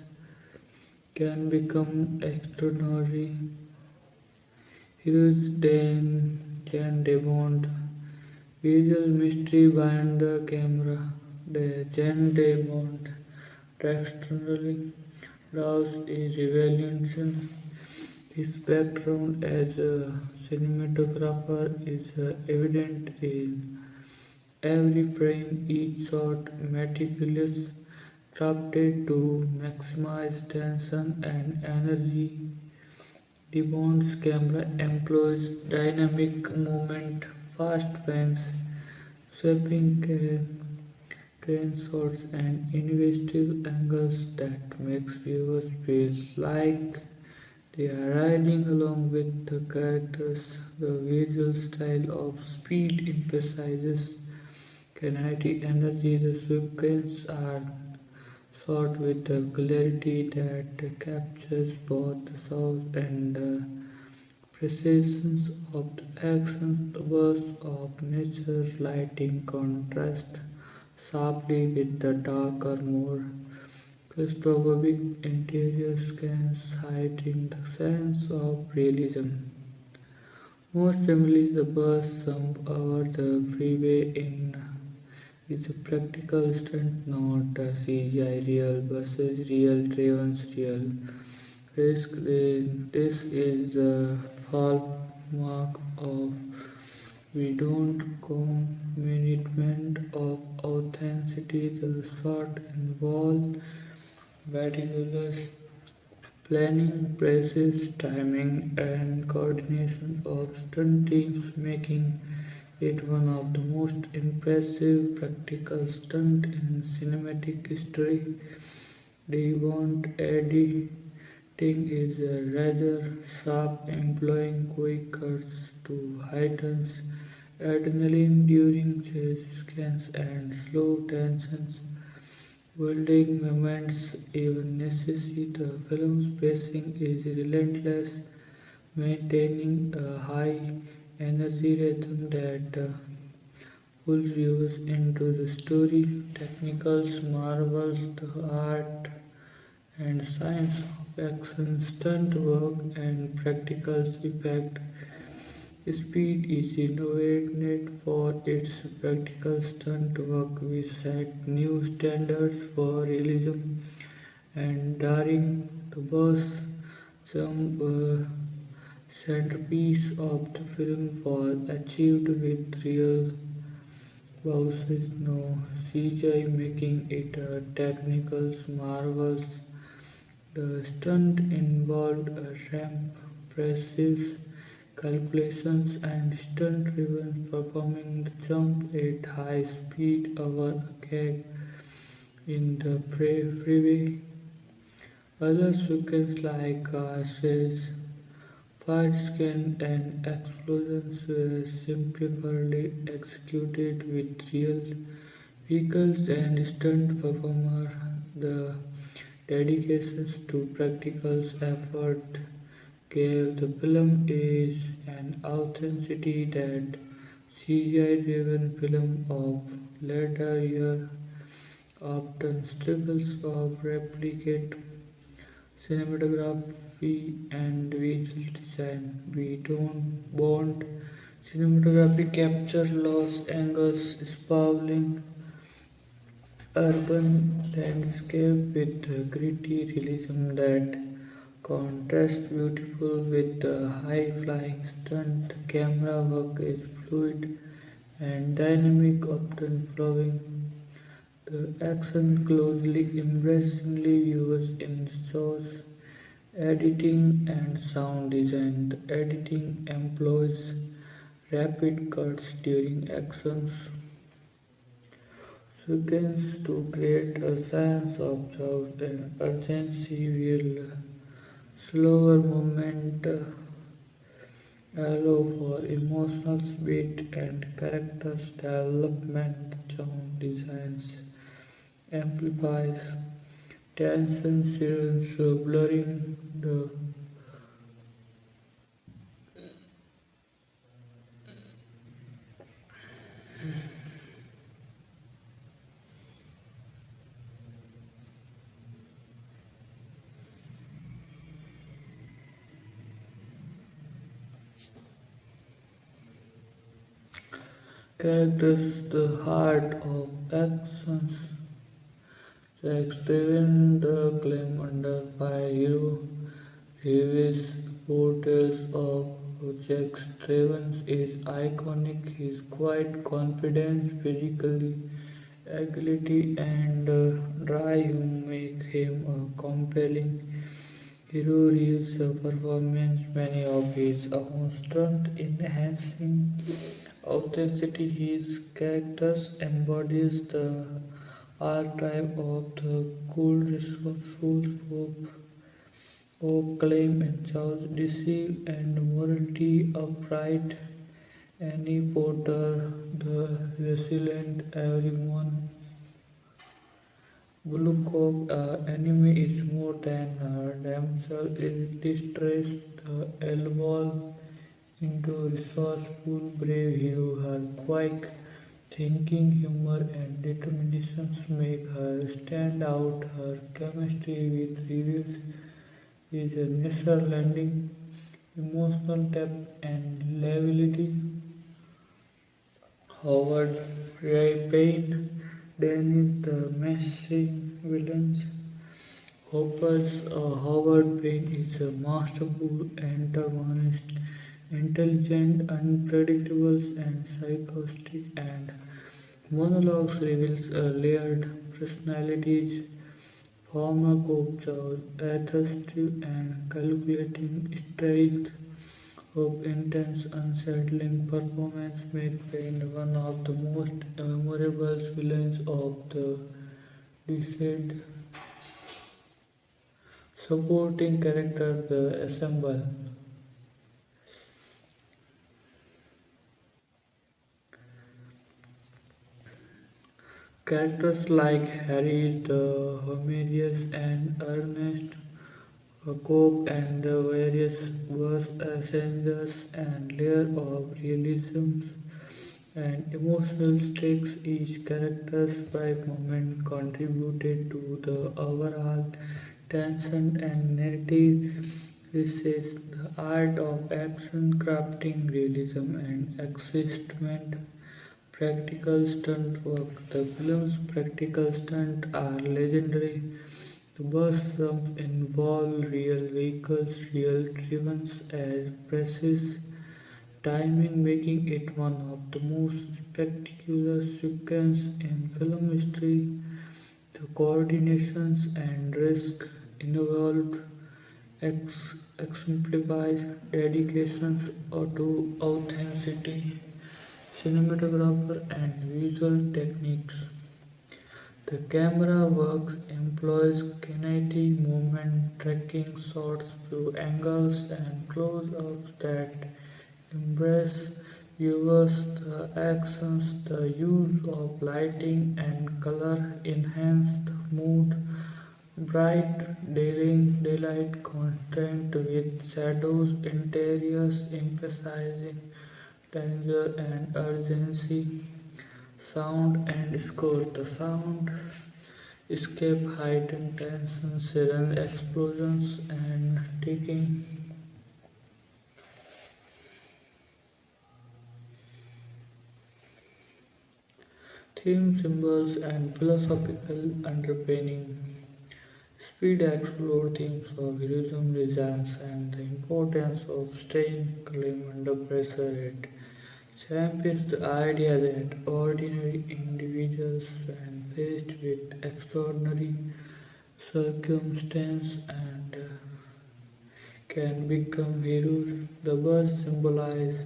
can become extraordinary heroes. Then can demand visual mystery behind the camera. The Jen Demont externally draws a revelation. His background as a cinematographer is evident in every frame, each shot meticulous, crafted to maximize tension and energy. The Bond's camera employs dynamic movement, fast pans, sweeping crane shots, and investive angles that makes viewers feel like they are riding along with the characters. The visual style of Speed emphasizes kinetic energy. The sequences are shot with a clarity that captures both the sound and the precision of the action. The bursts of nature's lighting contrast sharply with the darker, more claustrophobic interior scans, hiding the sense of realism. Most family, the bus jump over the freeway in is a practical stunt, not a CGI. Real buses, real trains, real risk. This is the hallmark of we don't commitment of authenticity. The shot involved meticulous planning, precision, timing, and coordination of stunt teams, making it one of the most impressive practical stunts in cinematic history. The Bond editing is rather sharp, employing quick cuts to heighten adrenaline during chase scans and slow tensions. Building moments even necessary. The film's pacing is relentless, maintaining a high energy rhythm that pulls viewers into the story. Technicals marvels, the art and science of action, stunt work, and practical effect. Speed is innovated for its practical stunt work, which set new standards for realism and daring. The bus jump, centerpiece of the film, was achieved with real bosses, no CGI, making it a technical marvel. The stunt involved a ramp, precision calculations, and stunt-driven performing the jump at high speed over a gag in the freeway. Other sequences like car chase, fight scan, and explosions were simplifiedly executed with real vehicles and stunt performers. The dedications to practical effort gave the film age and authenticity that CGI-driven film of later years often struggles to replicate. Cinematography and visual design. We don't want Cinematography captures Los Angeles' sprawling urban landscape with a gritty realism that contrasts beautiful with the high-flying stunt. The camera work is fluid and dynamic, often flowing the action closely, embracingly used in shows. Editing and sound design. The editing employs rapid cuts during actions sequence to create a sense of chores and urgency while slower movement allow for emotional speed and characters development. Sound designs amplifies tension scenes blurring the characters, the heart of actions. Jack Steven, the claim under by hero Reeves' portrayals of Jack Stevens is iconic. His quiet confidence, physically agility, and dry humor make him a compelling hero. Reeves' performance, many of his own stunt enhancing authenticity. His characters embodies the archetype of the cool, resourceful of claim and choice, deceive and morality upright. Annie Porter, the resilient everyone. Bullock, enemy is more than her damsel is distress. The evolve into resourceful, brave hero. Her quick thinking, humor, and determinations make her stand out. Her chemistry with Reeves is a natural landing, emotional depth, and levity. Howard Payne, Dennis the Messing Villains. Howard Payne is a masterful antagonist, intelligent, unpredictable, and psychotic, and monologues reveals layered personalities. Former coach exhaustive and calculating strength of intense, unsettling performance make Payne one of the most memorable villains of the decade. Supporting character the ensemble. Characters like Harry the Hilarious and Ernest Cope and the various bus passengers and layer of realism and emotional stakes. Each character's bright moment contributed to the overall tension and narrative. This is the art of action crafting, realism, and existment. Practical stunt work. The film's practical stunts are legendary. The bus jumps involve real vehicles, real driven as precise timing, making it one of the most spectacular sequences in film history. The coordinations and risk involved exemplifies dedications to authenticity, cinematographer and visual techniques. The camera work employs kinetic movement, tracking shots through angles and close-ups that embrace viewers. The actions, the use of lighting and color enhance the mood. Bright, daring daylight contrast with shadows, interiors emphasizing danger and urgency. Sound and score. The sound escape heightened tension, sudden explosions, and ticking Theme, symbols, and philosophical underpinning. Speed explores themes of heroism, resilience, and the importance of staying calm under pressure. It champions the idea that ordinary individuals, when faced with extraordinary circumstances, can become heroes. The birds symbolize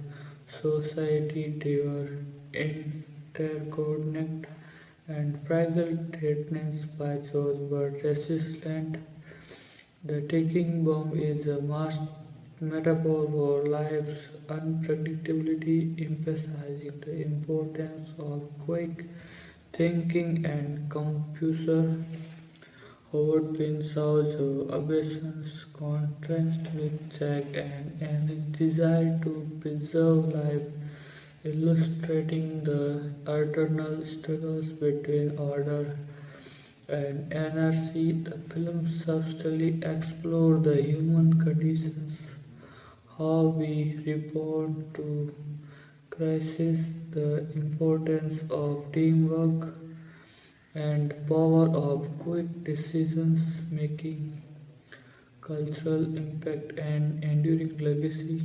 society driven, interconnected, and fragile, threatened by chores but resistant. The ticking bomb is a metaphor for life's unpredictability, emphasizing the importance of quick thinking and composure. Howard Pinshaw's ambitions contrast with Jack and his desire to preserve life, illustrating the eternal struggles between order and anarchy. The film subtly explores the human conditions, how we respond to crisis, the importance of teamwork, and power of quick decisions making, cultural impact, and enduring legacy.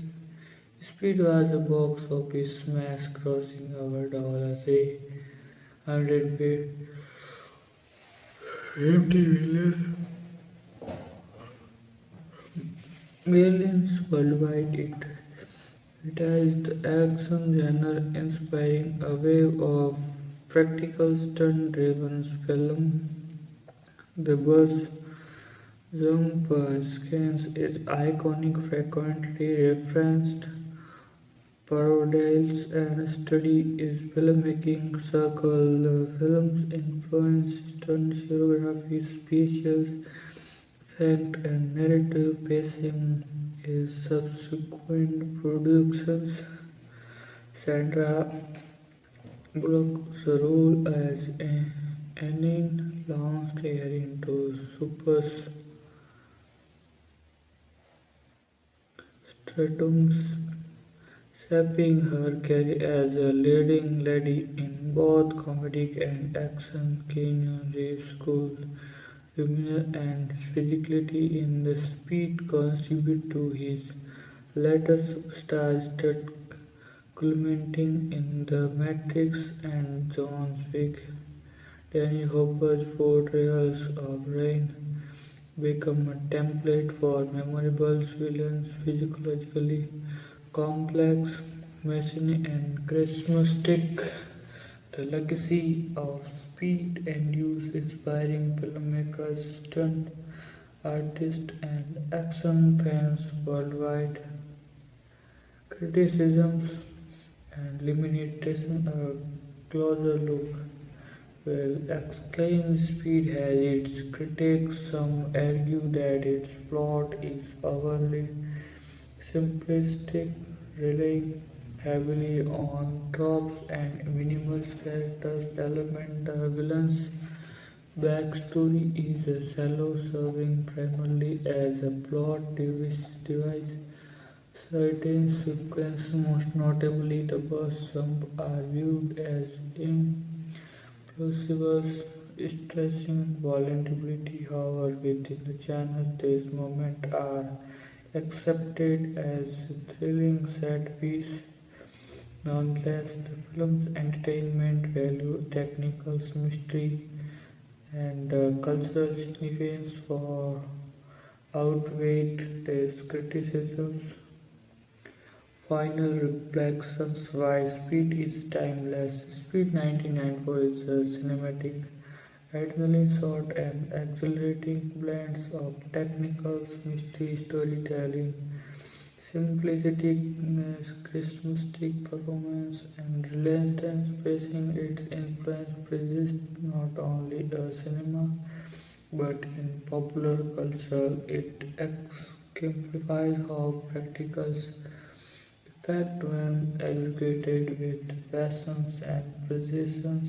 Speed was a box office smash crossing over $350 millions worldwide. It has the action genre inspiring a wave of practical stunt driven film. The bus jump scans is iconic, frequently referenced parodies and study is filmmaking circle. The film's influence stunt choreography, special effect, and narrative pacing is subsequent productions. Sandra Bullock's role as Annie launched her into superstardom, shaping her career as a leading lady in both comedic and action. Keanu Reeves' cool demeanor and physicality in the Speed contribute to his later superstar status, culminating in The Matrix and John Wick. Danny Hopper's portrayals of Rain become a template for memorable villains, psychologically complex, messy, and charismatic. The legacy of Speed endures, inspiring filmmakers, stunt artists, and action fans worldwide. Criticisms and limitation a closer look. Well, Exclaim Speed has its critics. Some argue that its plot is overly simplistic, relying heavily on tropes and minimal character development. The villain's backstory is shallow, serving primarily as a plot device. Certain sequences, most notably the bus jump, are viewed as implausible, stressing vulnerability. However, within the genre, these moments are accepted as thrilling set piece. Nonetheless, the film's entertainment value, technical mystery, and cultural significance for outweighed these criticisms. Final reflections. Why Speed is timeless. Speed 1994 is a cinematic, adrenaline shot and exhilarating blends of technical mystery, storytelling, simplicity, charismatic performance, and relentless pacing. Its influence persists not only in cinema but in popular culture. It exemplifies how practical effect, when executed with passion and precision,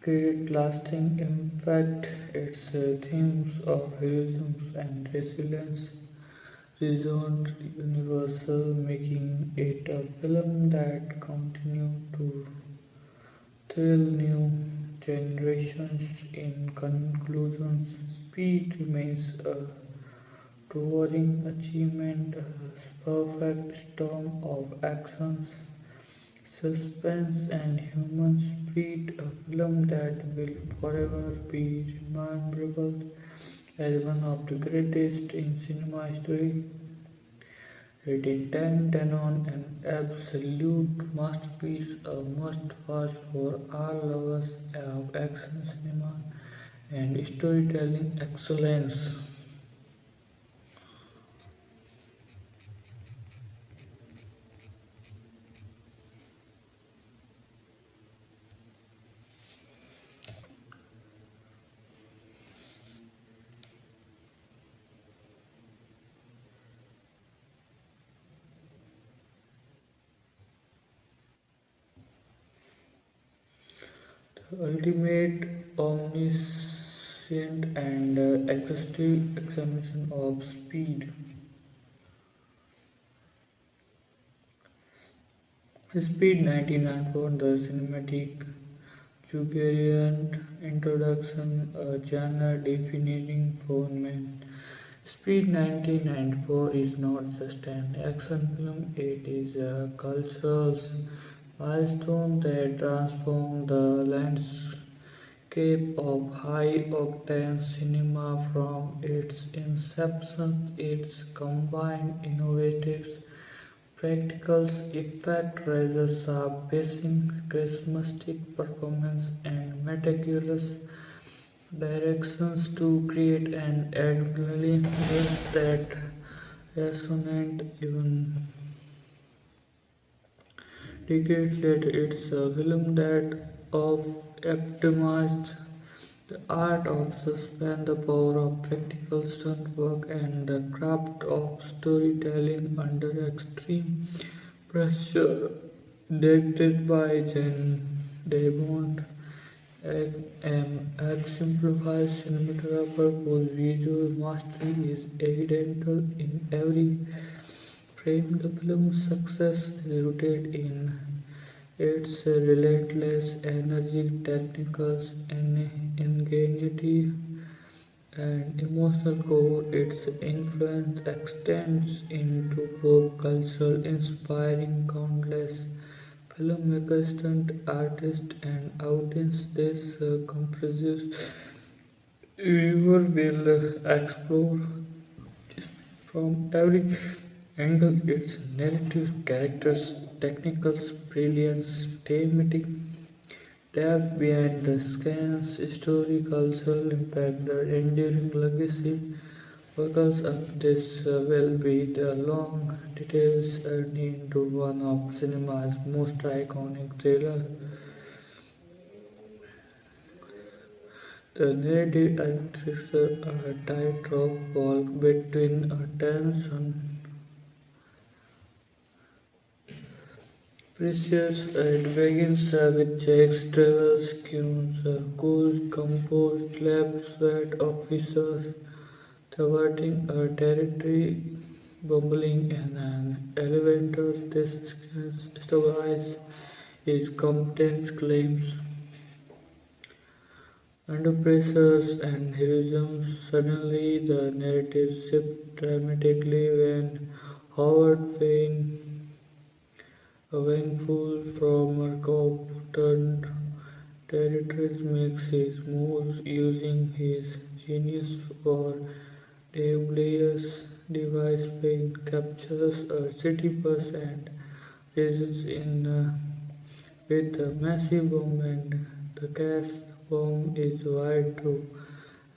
create lasting impact. Its themes of heroism and resilience resonate universal, making it a film that continues to thrill new generations in conclusions. Speed remains a towering achievement, a perfect storm of actions, suspense, and human spirit, a film that will forever be rememberable as one of the greatest in cinema history. Rated 10 on an absolute masterpiece, a must-watch for all lovers of action cinema and storytelling excellence. The ultimate omniscient and exhaustive examination of speed. Speed 1994, the cinematic Juggerian introduction, a genre-defining phenomenon. Speed 1994 is not just an action film, it is a cultural milestone that transformed the landscape of high-octane cinema from its inception. Its combined innovative practical effects, razor-sharp pacing, charismatic performance, and meticulous directions to create an adrenaline rush that resonates even decades later. It's a film that optimized the art of suspense, the power of practical stunt work, and the craft of storytelling under extreme pressure. Directed by Jen Devon, exemplifies cinematographer whose visual mastery is evident in every frame. The film's success is rooted in its relentless energy, technicals, and ingenuity and emotional core. Its influence extends into pop culture, inspiring countless filmmakers, stunt artists, and audiences. This comprehensive reviewer will explore from every angle its narrative, characters, technical brilliance, thematic depth behind the scenes, story, cultural impact, the enduring legacy. Focus of this will be the long details journey into one of cinema's most iconic thrillers. The narrative enters a tightrope walk between a tension, precious, and begins with Jack's travels, Kuhn's cool, composed, lab-sweat officers thwarting a territory bumbling in an elevator. This stabilizes his competence claims under pressures and heroism. Suddenly, the narrative shifts dramatically when Howard Payne, a vengeful former cop turned terrorist, makes his moves using his genius for Deblay's device. Payne captures a city bus and races in with a massive bomb, and the gas bomb is wired to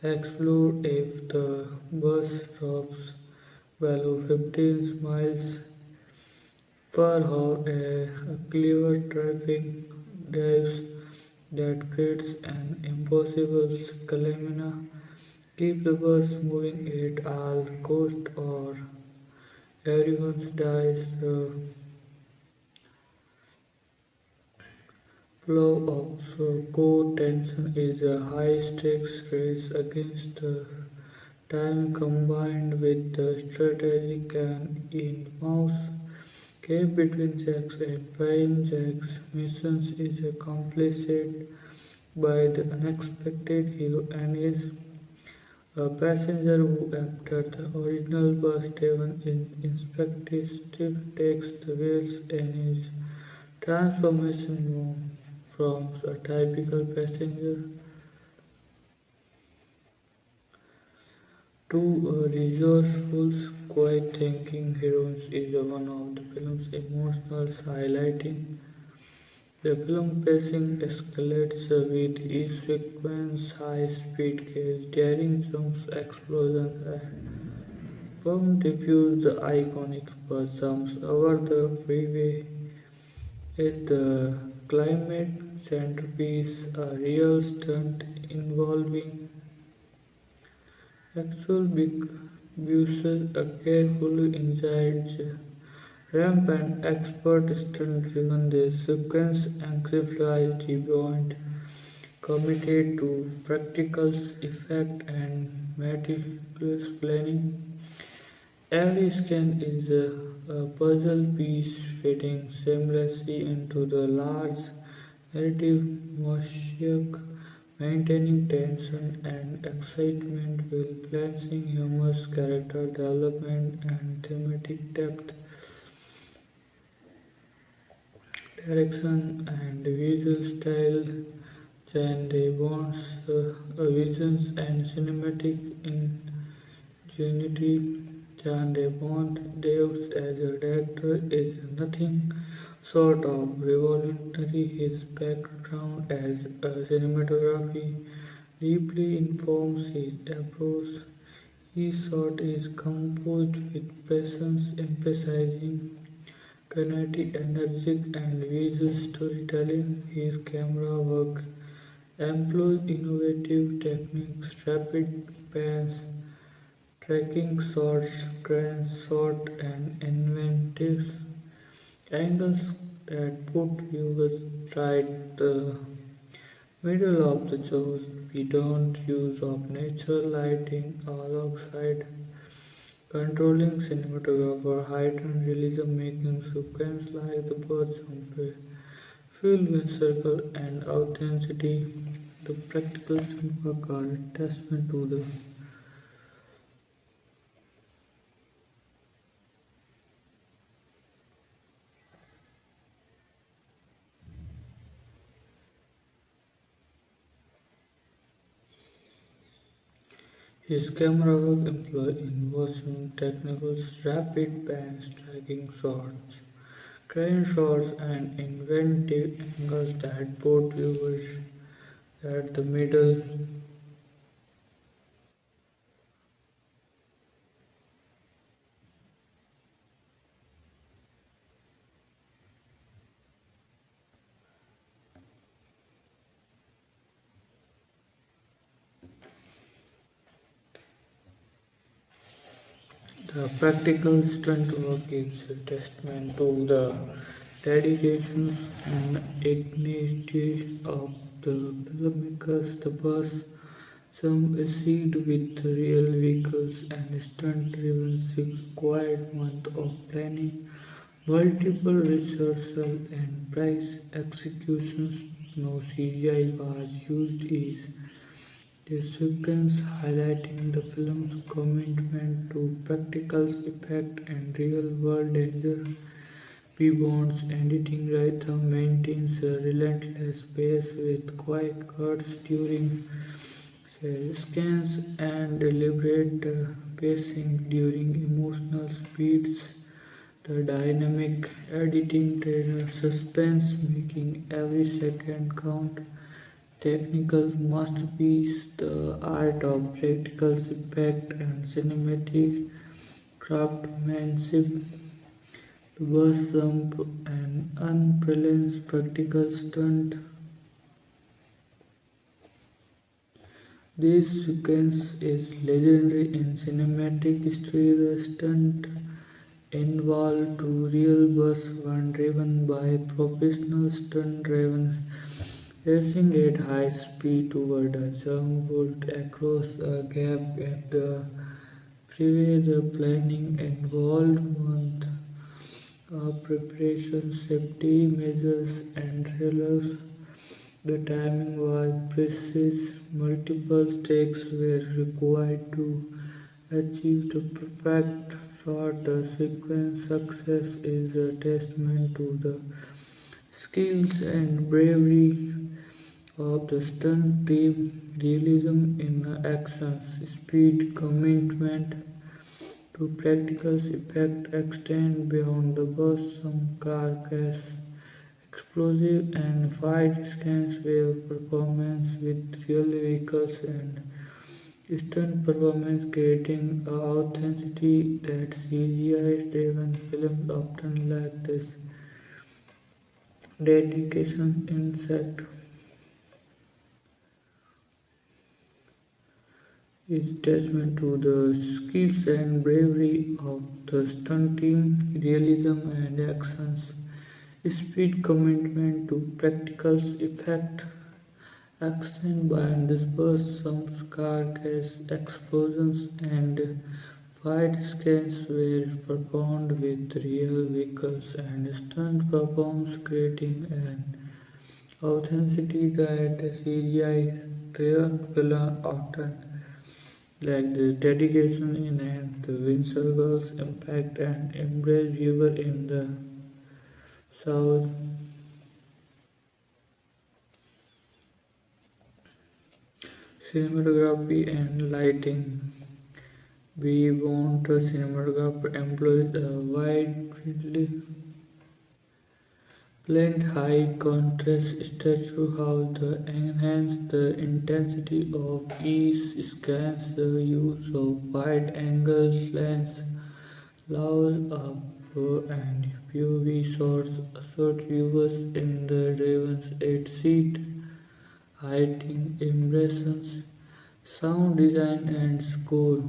explode if the bus drops below 15 miles per hour. A clever traffic drives that creates an impossible calamina. Keep the bus moving at all cost or everyone dies. The flow of core tension is a high stakes race against the time combined with the strategic and in-mouse gap between jacks and prime jacks missions is accomplished by the unexpected hero and his passenger who, after the original bus driven in inspective takes the wheels and his transformation from a typical passenger to a resourceful, quiet-thinking heroine is one of the film's emotional highlighting. The film pacing escalates with each sequence, high-speed chase, daring jumps, explosions, and bomb defuse the iconic bus jumps over the freeway is the climate centerpiece, a real stunt involving actual big buses, a carefully engineered ramp and expert stunt driven. This sequence exemplifies the beyond committed to practical effect and meticulous planning. Every scan is a puzzle piece fitting seamlessly into the large narrative mosaic, maintaining tension and excitement while balancing humorous character development and thematic depth. Direction and visual style genre bonds visions and cinematic ingenuity. Genre Bond Davis as a director is nothing short of revolutionary. His background as a cinematography deeply informs his approach. Each shot is composed with presence, emphasizing kinetic, energetic, and visual storytelling. His camera work employs innovative techniques, rapid pans, tracking shots, crane shot, and inventive angles that put viewers right the middle of the shows. We don't use of natural lighting alongside controlling cinematographer heightened realism making sequence like the birds of filled with circle and authenticity. The practical cinema are a testament to the his camera work employ innovation techniques, rapid pan tracking shots, crane shots, and inventive angles that put viewers at the middle. The practical stunt work is a testament to the dedication and ingenuity of the filmmakers. The bus some seed with real vehicles and stunt-driven required months of planning, multiple rehearsals, and price executions. No CGI was used. Is the sequence highlighting the film's commitment to practical effect and real-world danger. Bond's editing rhythm maintains a relentless pace with quiet cuts during scans and deliberate pacing during emotional beats. The dynamic editing trainer suspense, making every second count. Technical masterpiece, the art of practical effect and cinematic craftsmanship was some an unbalanced practical stunt. This sequence is legendary in cinematic history. The stunt involved two real buses, one driven by professional stunt drivers racing at high speed toward a jump vault across a gap at the freeway. The planning involved months preparation, safety measures, and trailers. The timing was precise. Multiple takes were required to achieve the perfect shot. The sequence success is a testament to the skills and bravery of the stunt team. Realism in actions, speed, commitment to practical effect extend beyond the bus. Some car crash, explosive and fight scenes wave performance with real vehicles and stunt performance creating a authenticity that CGI-driven films often lack. This dedication in set is testament to the skills and bravery of the stunt team, realism and actions, speed commitment to practical effect, action by dispersed some car crash explosions and fight scenes were performed with real vehicles and stunt performs creating an authenticity that the CGI driven film often like the dedication enhance the win circles impact and embrace viewer in the south cinematography and lighting. We want a cinematographer employs a wide blend high contrast structure how to enhance the intensity of each scans the use of wide angles lens allows up and POV shots assert viewers in the driven's 8 seat heighting impressions sound design and score.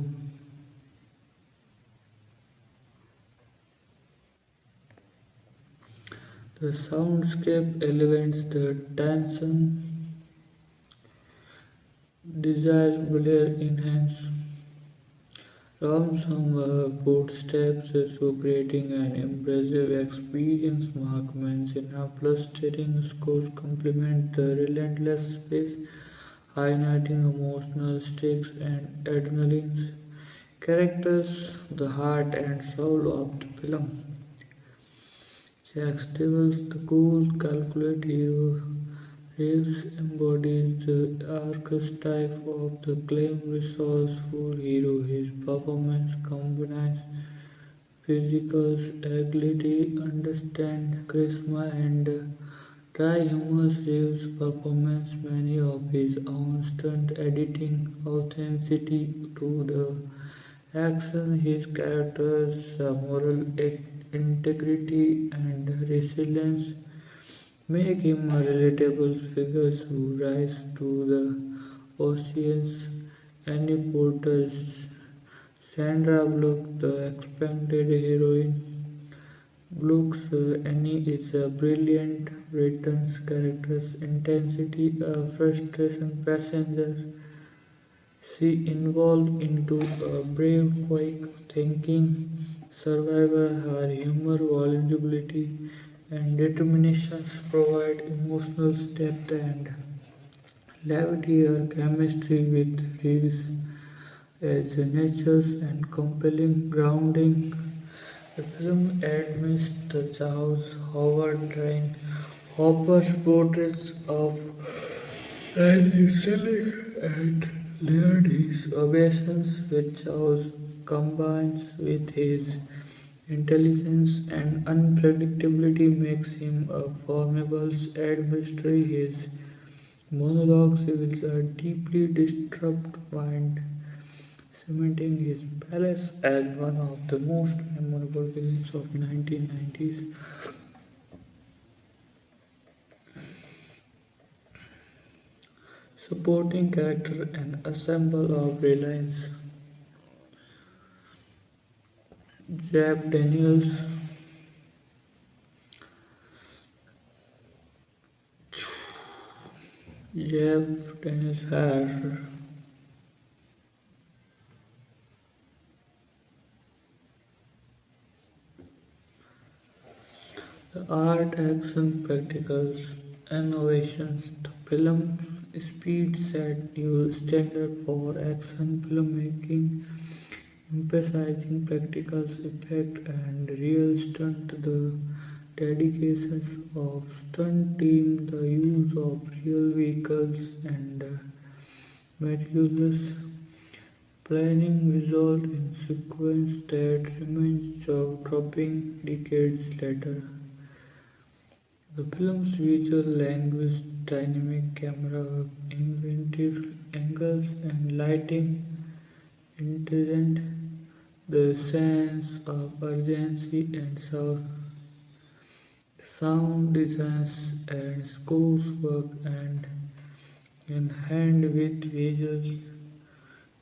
The soundscape elevates the tension, desirable enhance Ram some footsteps, so creating an impressive experience. Mark mentioned a frustrating scores complement the relentless pace, highlighting emotional stakes and adrenaline characters, the heart and soul of the film. Jack Stevens, the cool, calculated hero, Reeves embodies the archetype of the calm, resourceful hero. His performance combines physical agility, understand charisma, and dry humor. Reeves' performance many of his own stunt editing authenticity to the action. His characters' moral integrity and resilience make him a relatable figure who rise to the oceans. Annie Porter's Sandra Bullock, the expanded heroine. Bullock's Annie is a brilliant written character's intensity, a frustration passenger. She involved into a brave, quick thinking survivor. Her humor, vulnerability, and determination provide emotional depth and levity. Her chemistry with Reeves as nature's and compelling grounding. The film admits the Charles Howard train Hopper's portraits of and silly and layered his obeisance with Charles combines with his intelligence and unpredictability makes him a formidable adversary. His monologues reveals a deeply disturbed mind, cementing his palace as one of the most memorable villains of 1990s. Supporting character and ensemble of Reliance, Jeff Daniels, has The art, action, practicals, innovations. The film speed set new standard for action filmmaking, emphasizing practical effect and real stunt. The dedication of stunt team, the use of real vehicles and meticulous planning result in sequence that remains jaw-dropping decades later. The film's visual language, dynamic camera work, inventive angles and lighting, intelligent, the sense of urgency and sound designs and scores work and in hand with visuals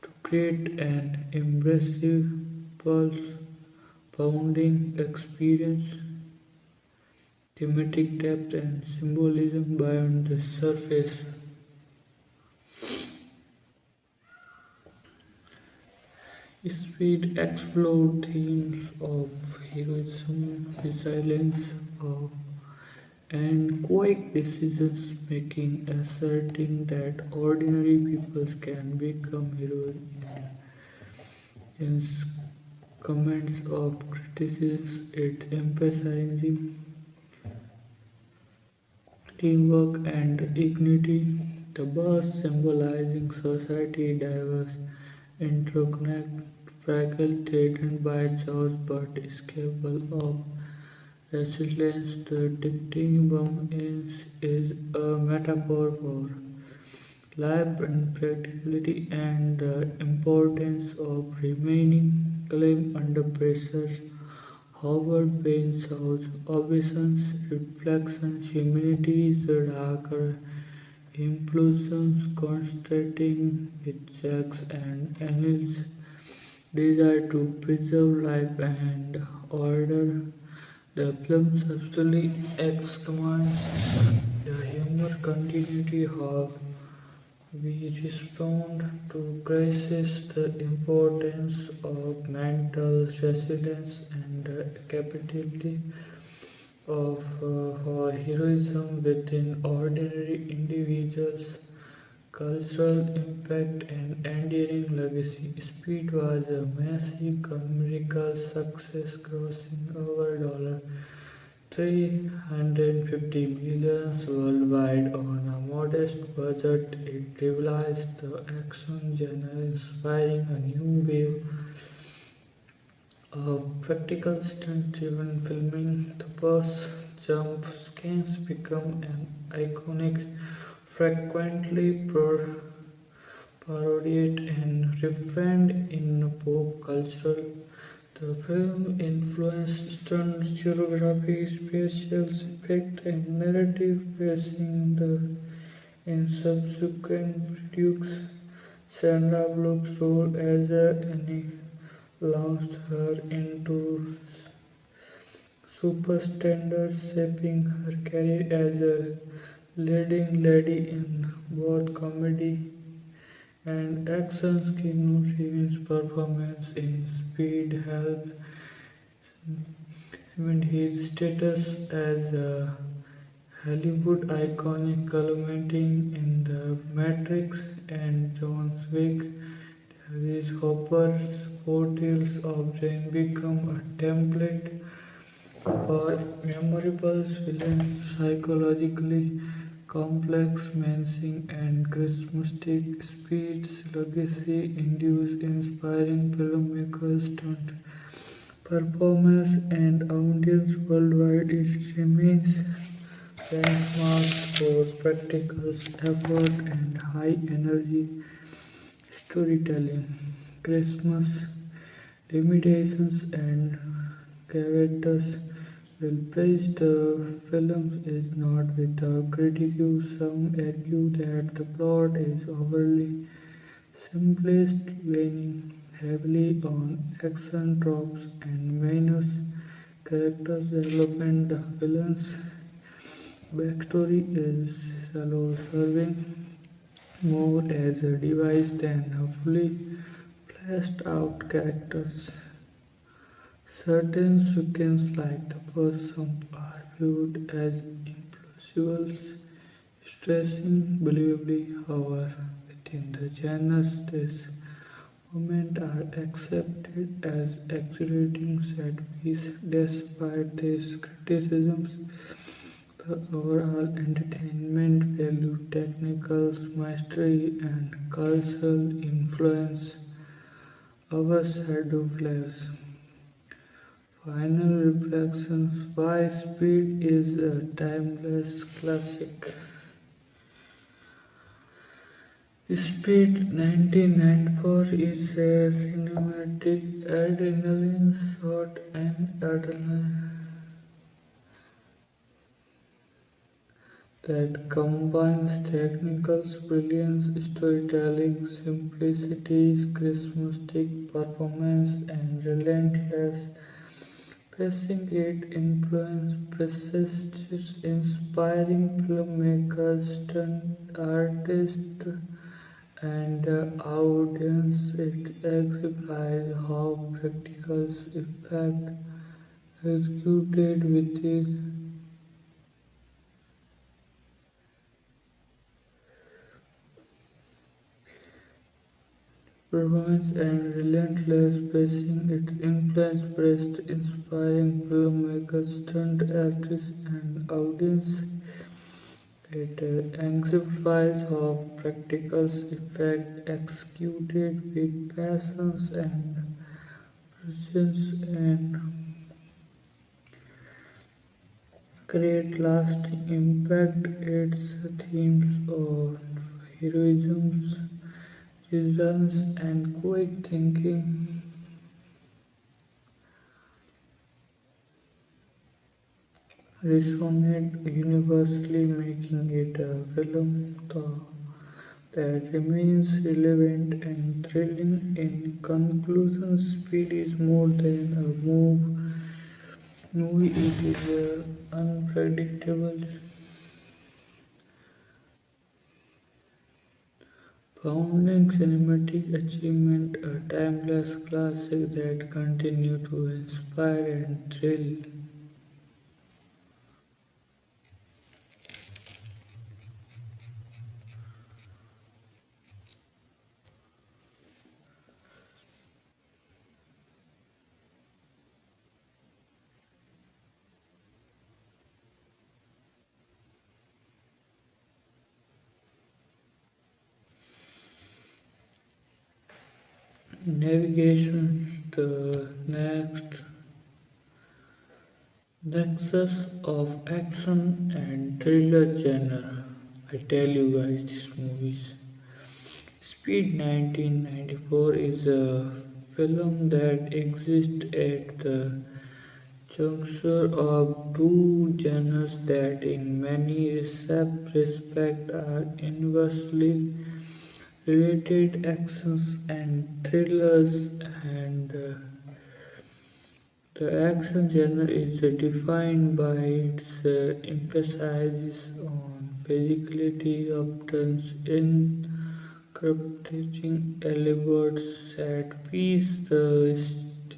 to create an immersive, pulse-pounding experience, thematic depth and symbolism beyond the surface. Speed explored themes of heroism, resilience, of and quick decisions making, asserting that ordinary people can become heroes in comments of criticism, it emphasizing teamwork and dignity. The bus symbolizing society diverse, interconnected, fragile, threatened by chaos but is capable of resilience. The ticking bomb is a metaphor for life unpredictability and the importance of remaining calm under pressure. Howard Payne's house, obeisance, reflections, humility, the darker impulsions contrasting with Jack's and Anil's desire to preserve life and order. The film subtly examines the humor continuity of we respond to crisis, the importance of mental resilience and the capability of for heroism within ordinary individuals, cultural impact and enduring legacy. Speed was a massive commercial success, crossing over $350 million worldwide on a modest budget. It realized the action genre, inspiring a new wave practical stunt-driven filming. The bus jump scenes become an iconic, frequently parodied and refined in pop culture. The film influenced stunt choreography, special effects, and narrative pacing. In subsequent productions, Sandra Bullock's role as Annie launched her into superstardom, shaping her career as a leading lady in both comedy and action. Keanu Reeves' performance in Speed helped cement his status as a Hollywood icon, culminating in The Matrix and John Wick. Davis Hopper's portrayals of Jane become a template for memorable villains, psychologically complex, menacing, and charismatic. Speed's legacy endures, inspiring filmmakers, stunt performers, and audience worldwide. It remains benchmarks for practical effort and high energy storytelling. Christmas limitations and characters will praise the film is not without critique. Some argue that the plot is overly simplest, leaning heavily on action tropes and minus characters development. The villain's backstory is shallow, serving more as a device than a fully fleshed out character's Certain sequences, like the first song, are viewed as implausible, stressing believably. However, within the genre, these moments are accepted as exhilarating set piece. Despite these criticisms, the overall entertainment value, technical mastery, and cultural influence overshadow flaws. Final reflections: why Speed is a timeless classic. Speed 1994 is a cinematic adrenaline shot and adrenaline that combines technical brilliance, storytelling, simplicity, charismatic performance, and relentless pacing. It influenced persists, inspiring filmmakers, stunt artists, and audience. It exemplifies how practical effect executed with performance and relentless pacing. Its influence pressed inspiring filmmakers, stunt artists, and audience. It exemplifies how practical effect executed with passions and presence and create lasting impact. Its themes of heroism, resilience, and quick thinking resonate universally, making it a that remains relevant and thrilling. In conclusion, Speed is more than a movie, it is unpredictable, founding cinematic achievement, a timeless classic that continues to inspire and thrill. Navigation, the next nexus of action and thriller genre. I tell you guys, this movie Speed 1994 is a film that exists at the juncture of two genres that in many respects are inversely related, actions and thrillers. And the action genre is defined by its emphasis on physicality, often incorporating elaborate set piece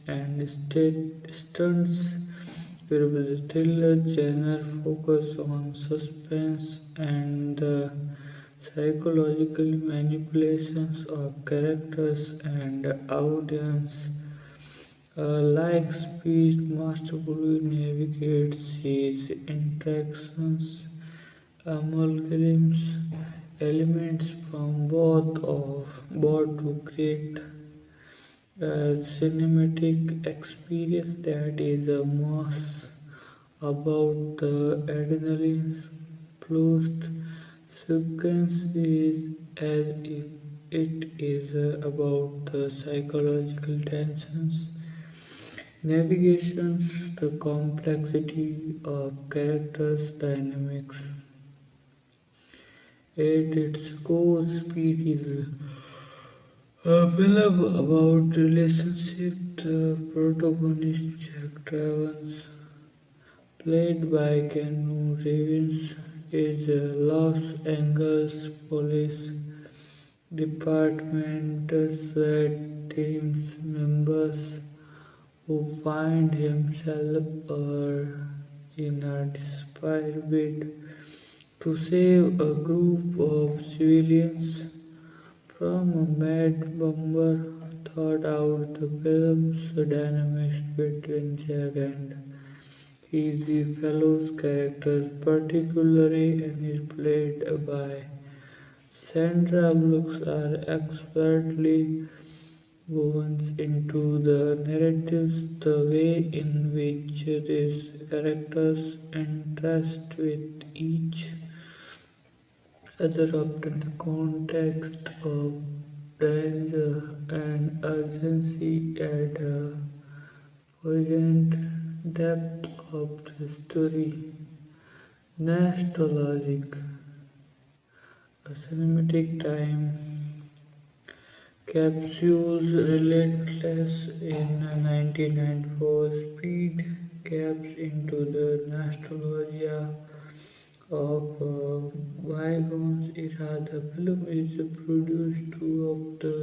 and stunts, whereas the thriller genre focuses on suspense and the psychological manipulations of characters and audience. Like Speed masterfully navigates his interactions, amalgams elements from both to create a cinematic experience that is a mass about the adrenaline plus sequence is as if it is about the psychological tensions, navigations, the complexity of characters' dynamics. At its core, Speed is a film about relationship. The protagonist, Jack Travers, played by Keanu Reeves, is a Los Angeles police department SWAT team members who finds himself in a desperate bid to save a group of civilians from a mad bomber. Thought out the film's dynamics between Jack and his fellow characters, particularly and is played by Sandra Bullock, are expertly woven into the narratives. The way in which these characters interact with each other, often the context of danger and urgency, add a poignant depth of the story. Nostalgic, a cinematic time capsules relentless in 1994 speed caps into the nostalgia of bygone era. The film is produced throughout the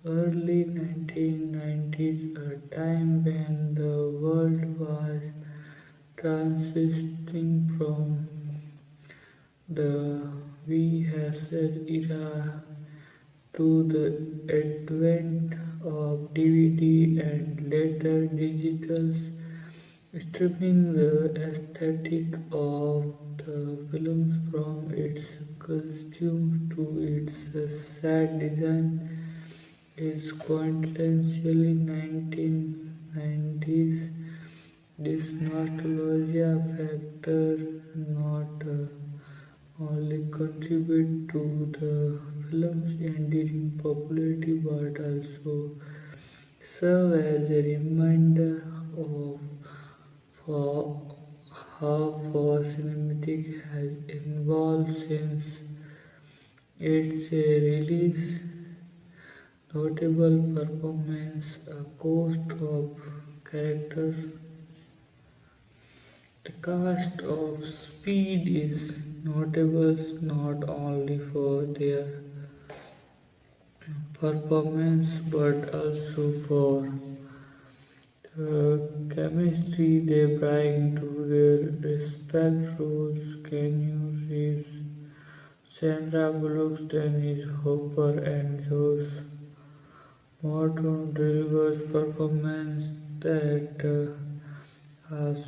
early 1990s, a time when the world was transitioning from the VHS era to the advent of DVD and later digital streaming. The aesthetic of the films, from its costumes to its set design, is quintessentially 1990s. This nostalgia factor not only contribute to the film's enduring popularity but also serve as a reminder of for how far cinematic has evolved since its release. Notable performance, a cast of characters. The cast of Speed is notable not only for their performance but also for the chemistry they bring to their respective roles. Keanu Reeves, Sandra Bullock, Dennis Hopper, and Josh Morton delivers performance that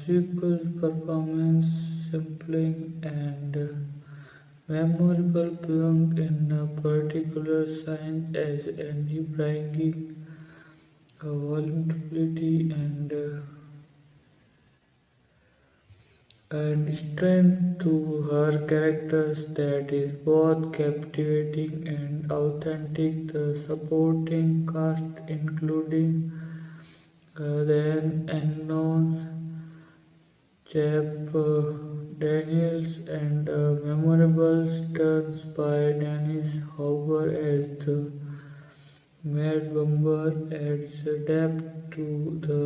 sequel performance simpling and memorable plunk in a particular sign as any bringing a vulnerability and strength to her characters that is both captivating and authentic. The supporting cast, including the unknown Chap Daniels and memorable stunts by Dennis Hopper as the Mad Bomber, adds depth to the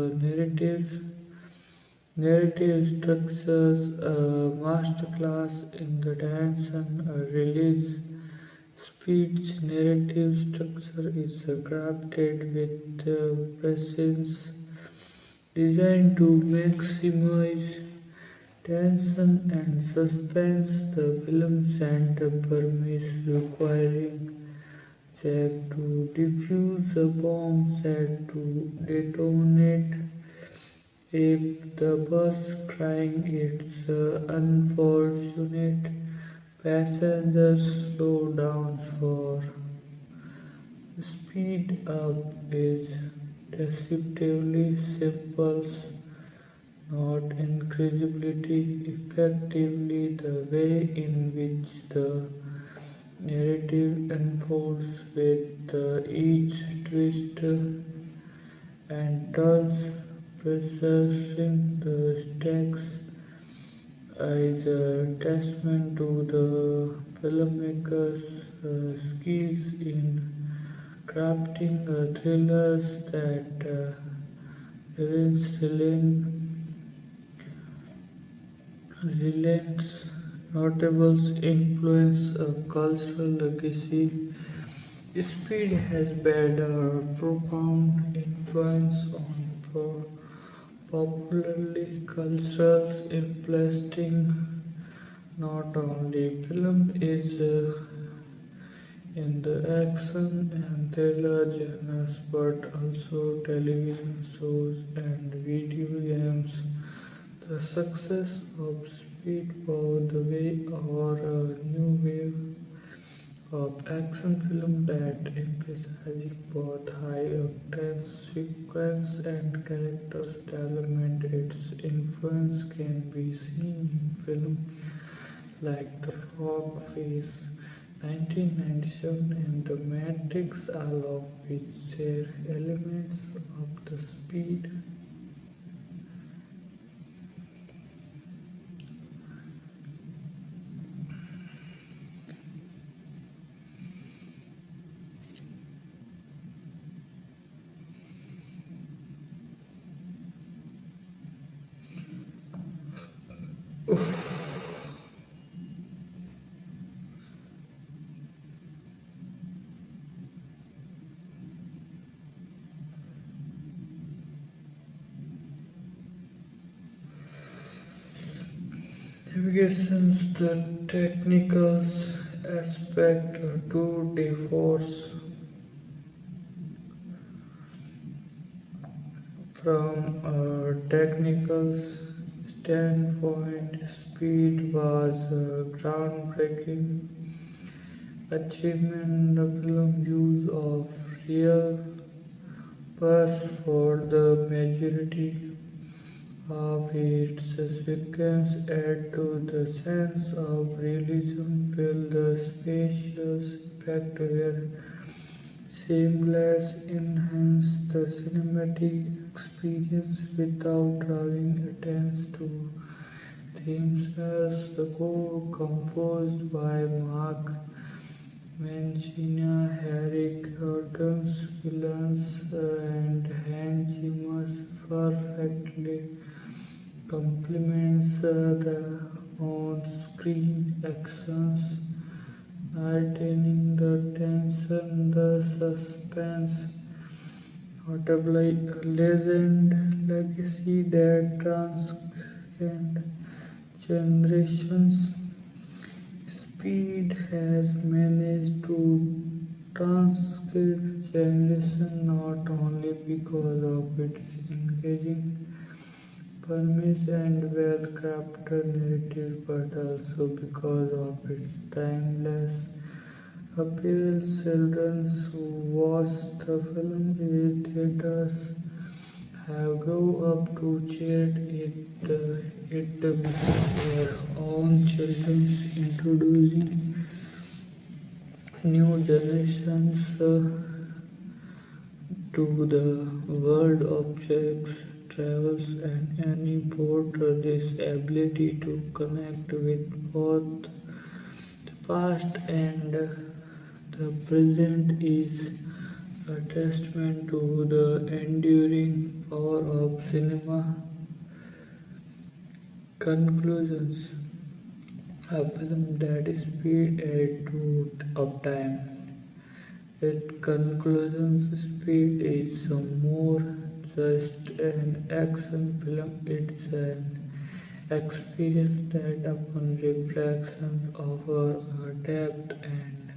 narrative structures. A masterclass in the tension release. Speed's narrative structure is crafted with presence, designed to maximize tension and suspense. The film sent a premise requiring Jack to defuse a bomb set to detonate if the bus crying its unfortunate passengers slow down for speed up is deceptively simple, not incredibly effectively. The way in which the narrative unfolds with each twist and turns, processing the stakes, is a testament to the filmmaker's skills in crafting thrillers that relents notable influence of cultural legacy. Speed has had a profound influence on for popularly cultural implementing. Not only film is in the action and thriller genres, but also television shows and video games. The success of Speed paved the way or a new wave of action film that emphasizing both high octane sequence and character development. Its influence can be seen in films like The Rock Face 1997 and The Matrix, all of which share elements of the speed. Navigations, the technical aspect to differs from a technical standpoint. Speed was a groundbreaking achievement. The film use of real bus for the majority of its sequence add to the sense of realism, while the spatial effect were seamless, enhance the cinematic experience without drawing attention to themselves. The score composed by Mark Mancina, Harry Gordon's villains, and Hans Zimmer's perfectly complements the on-screen actions, maintaining the tension, the suspense, notably a legend legacy that transcends generations. Speed has managed to transcend generations not only because of its engaging premise and well-crafted narrative, but also because of its timeless appeal. Children who watch the film in theaters have grown up to cheer it with their own children, introducing new generations to the world objects, travels, and any porter. This ability to connect with both the past and the present is a testament to the enduring power of cinema. Conclusions: a film that is speed at truth of time. Its conclusions: Speed is more just an action film, it's an experience that upon reflections offer a depth and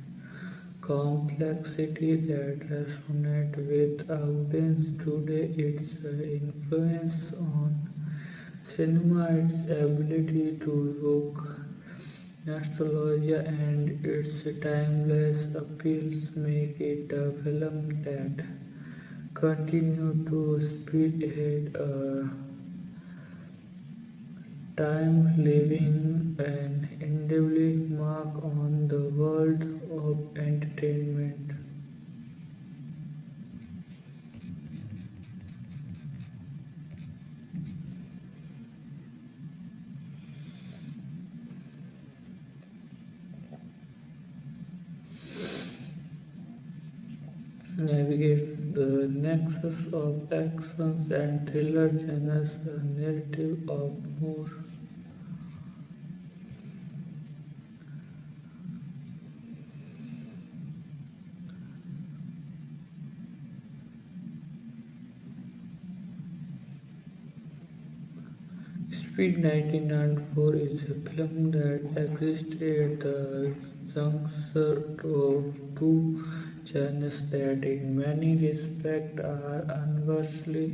complexity that resonate with audience today. Its influence on cinema, its ability to evoke nostalgia, and its timeless appeals make it a film that continues to speed ahead a time, leaving an indelible mark on the world of entertainment. Navigate the nexus of actions and thriller genres, a narrative of more. Speed 1994 is a film that exists at the juncture of two genres that in many respects are inversely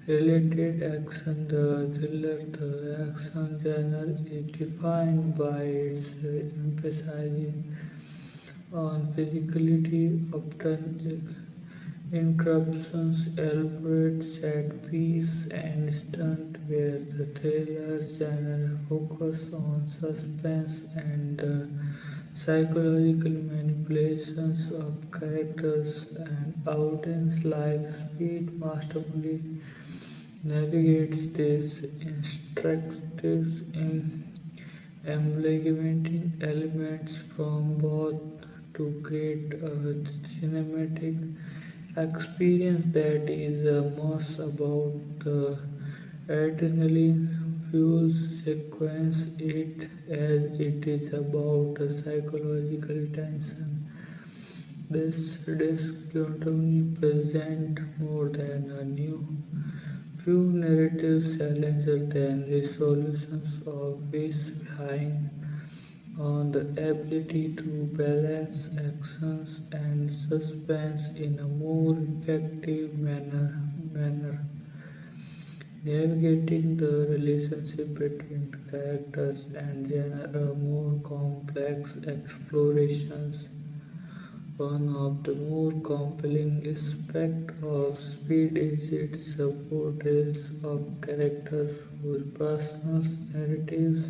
related. Action, the thriller, the action genre is defined by its emphasis on physicality, often interruptions, elaborate set piece, and stunt, where the thriller genre focuses on suspense and the psychological manipulations of characters and audience. Like Speed masterfully navigates these instructive implementing elements from both to create a cinematic experience that is most about the adrenaline fuel sequence it as it is about the psychological tension. This discontinuity present more than a new few narratives challenger than resolutions of which behind on the ability to balance actions and suspense in a more effective manner. Navigating the relationship between characters and genre, more complex explorations. One of the more compelling aspects of Speed is its portrayals of characters whose personal narratives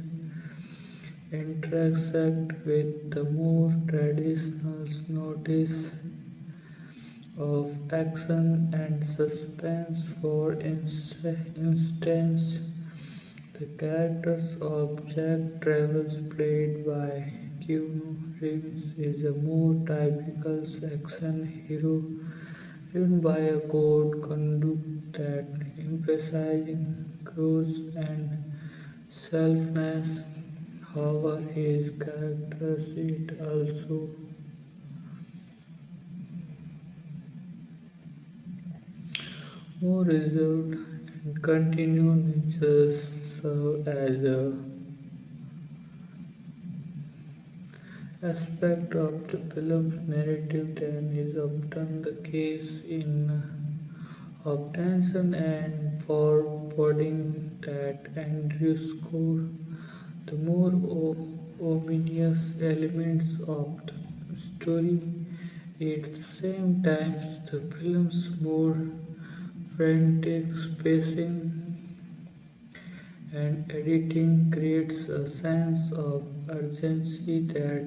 intersect with the more traditional notice of action and suspense. For instance, the characters of Jack Travels, played by Keanu Reeves, is a more typical action hero driven by a code conduct that emphasizing courage and selfness. However, his character is also more reserved and continue nature serve as a aspect of the film's narrative than is often the case in of tension and foreboding that underscore the more ominous elements of the story. At the same time, the film's more frantic pacing and editing creates a sense of urgency that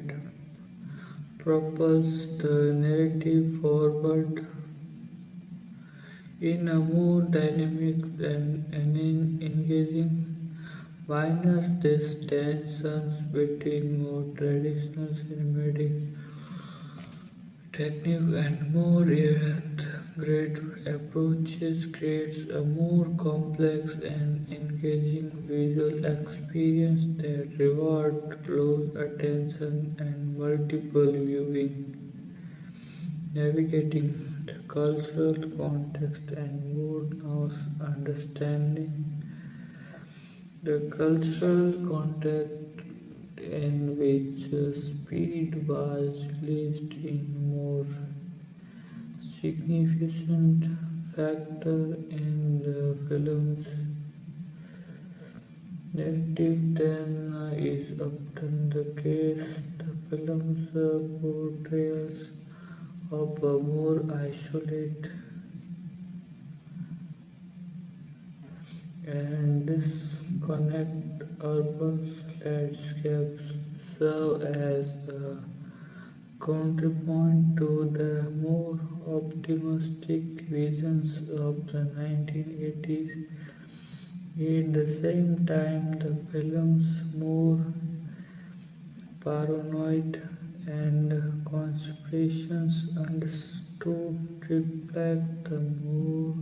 propels the narrative forward in a more dynamic and engaging manner. These tensions between more traditional cinematic technique and more great approaches creates a more complex and engaging visual experience that rewards close attention and multiple viewing. Navigating the cultural context and mood now understanding the cultural context in which Speed was released in more significant factor in the film's narrative than is often the case. The film's portrayals of a more isolated and disconnected urban landscapes serve as a counterpoint to the more optimistic visions of the 1980s. At the same time, the film's more paranoid and conspirations understood reflect the more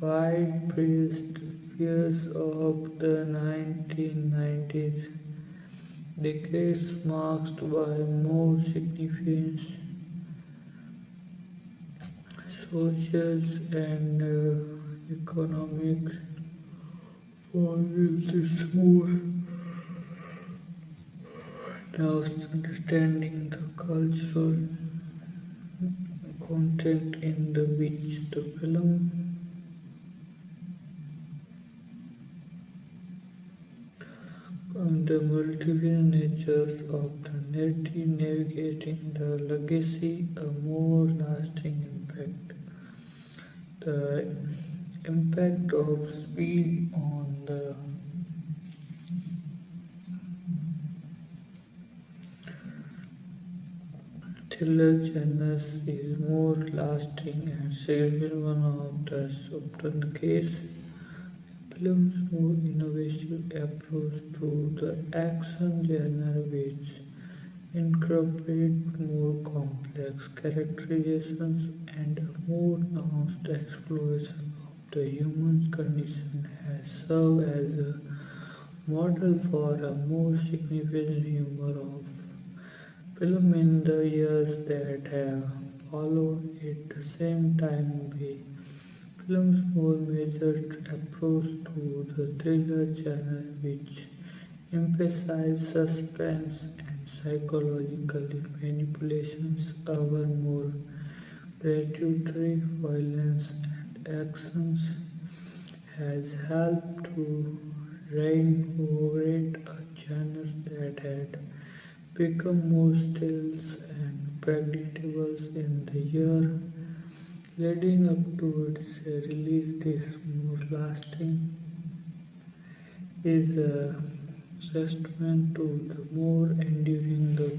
widespread fears of the 1990s, decades marked by more significant social and economic For Reeves is more now understanding the cultural context in the which the film and the multiple natures of the narrative navigating the legacy a more lasting impact. The impact of speed on the thriller genres is more lasting and significant one of the often the case. Film's more innovative approach to the action genre which incorporate more complex characterizations and a more nuanced exploration of the human condition has served as a model for a more significant humor of film in the years that have followed. At the same time, we film's more measured approach to the thriller genre, which emphasizes suspense and psychological manipulations over more predatory violence and actions, has helped to reinvigorate a genre that had become more still and predictable in the year leading up to its release. This more lasting is a testament to the more enduring the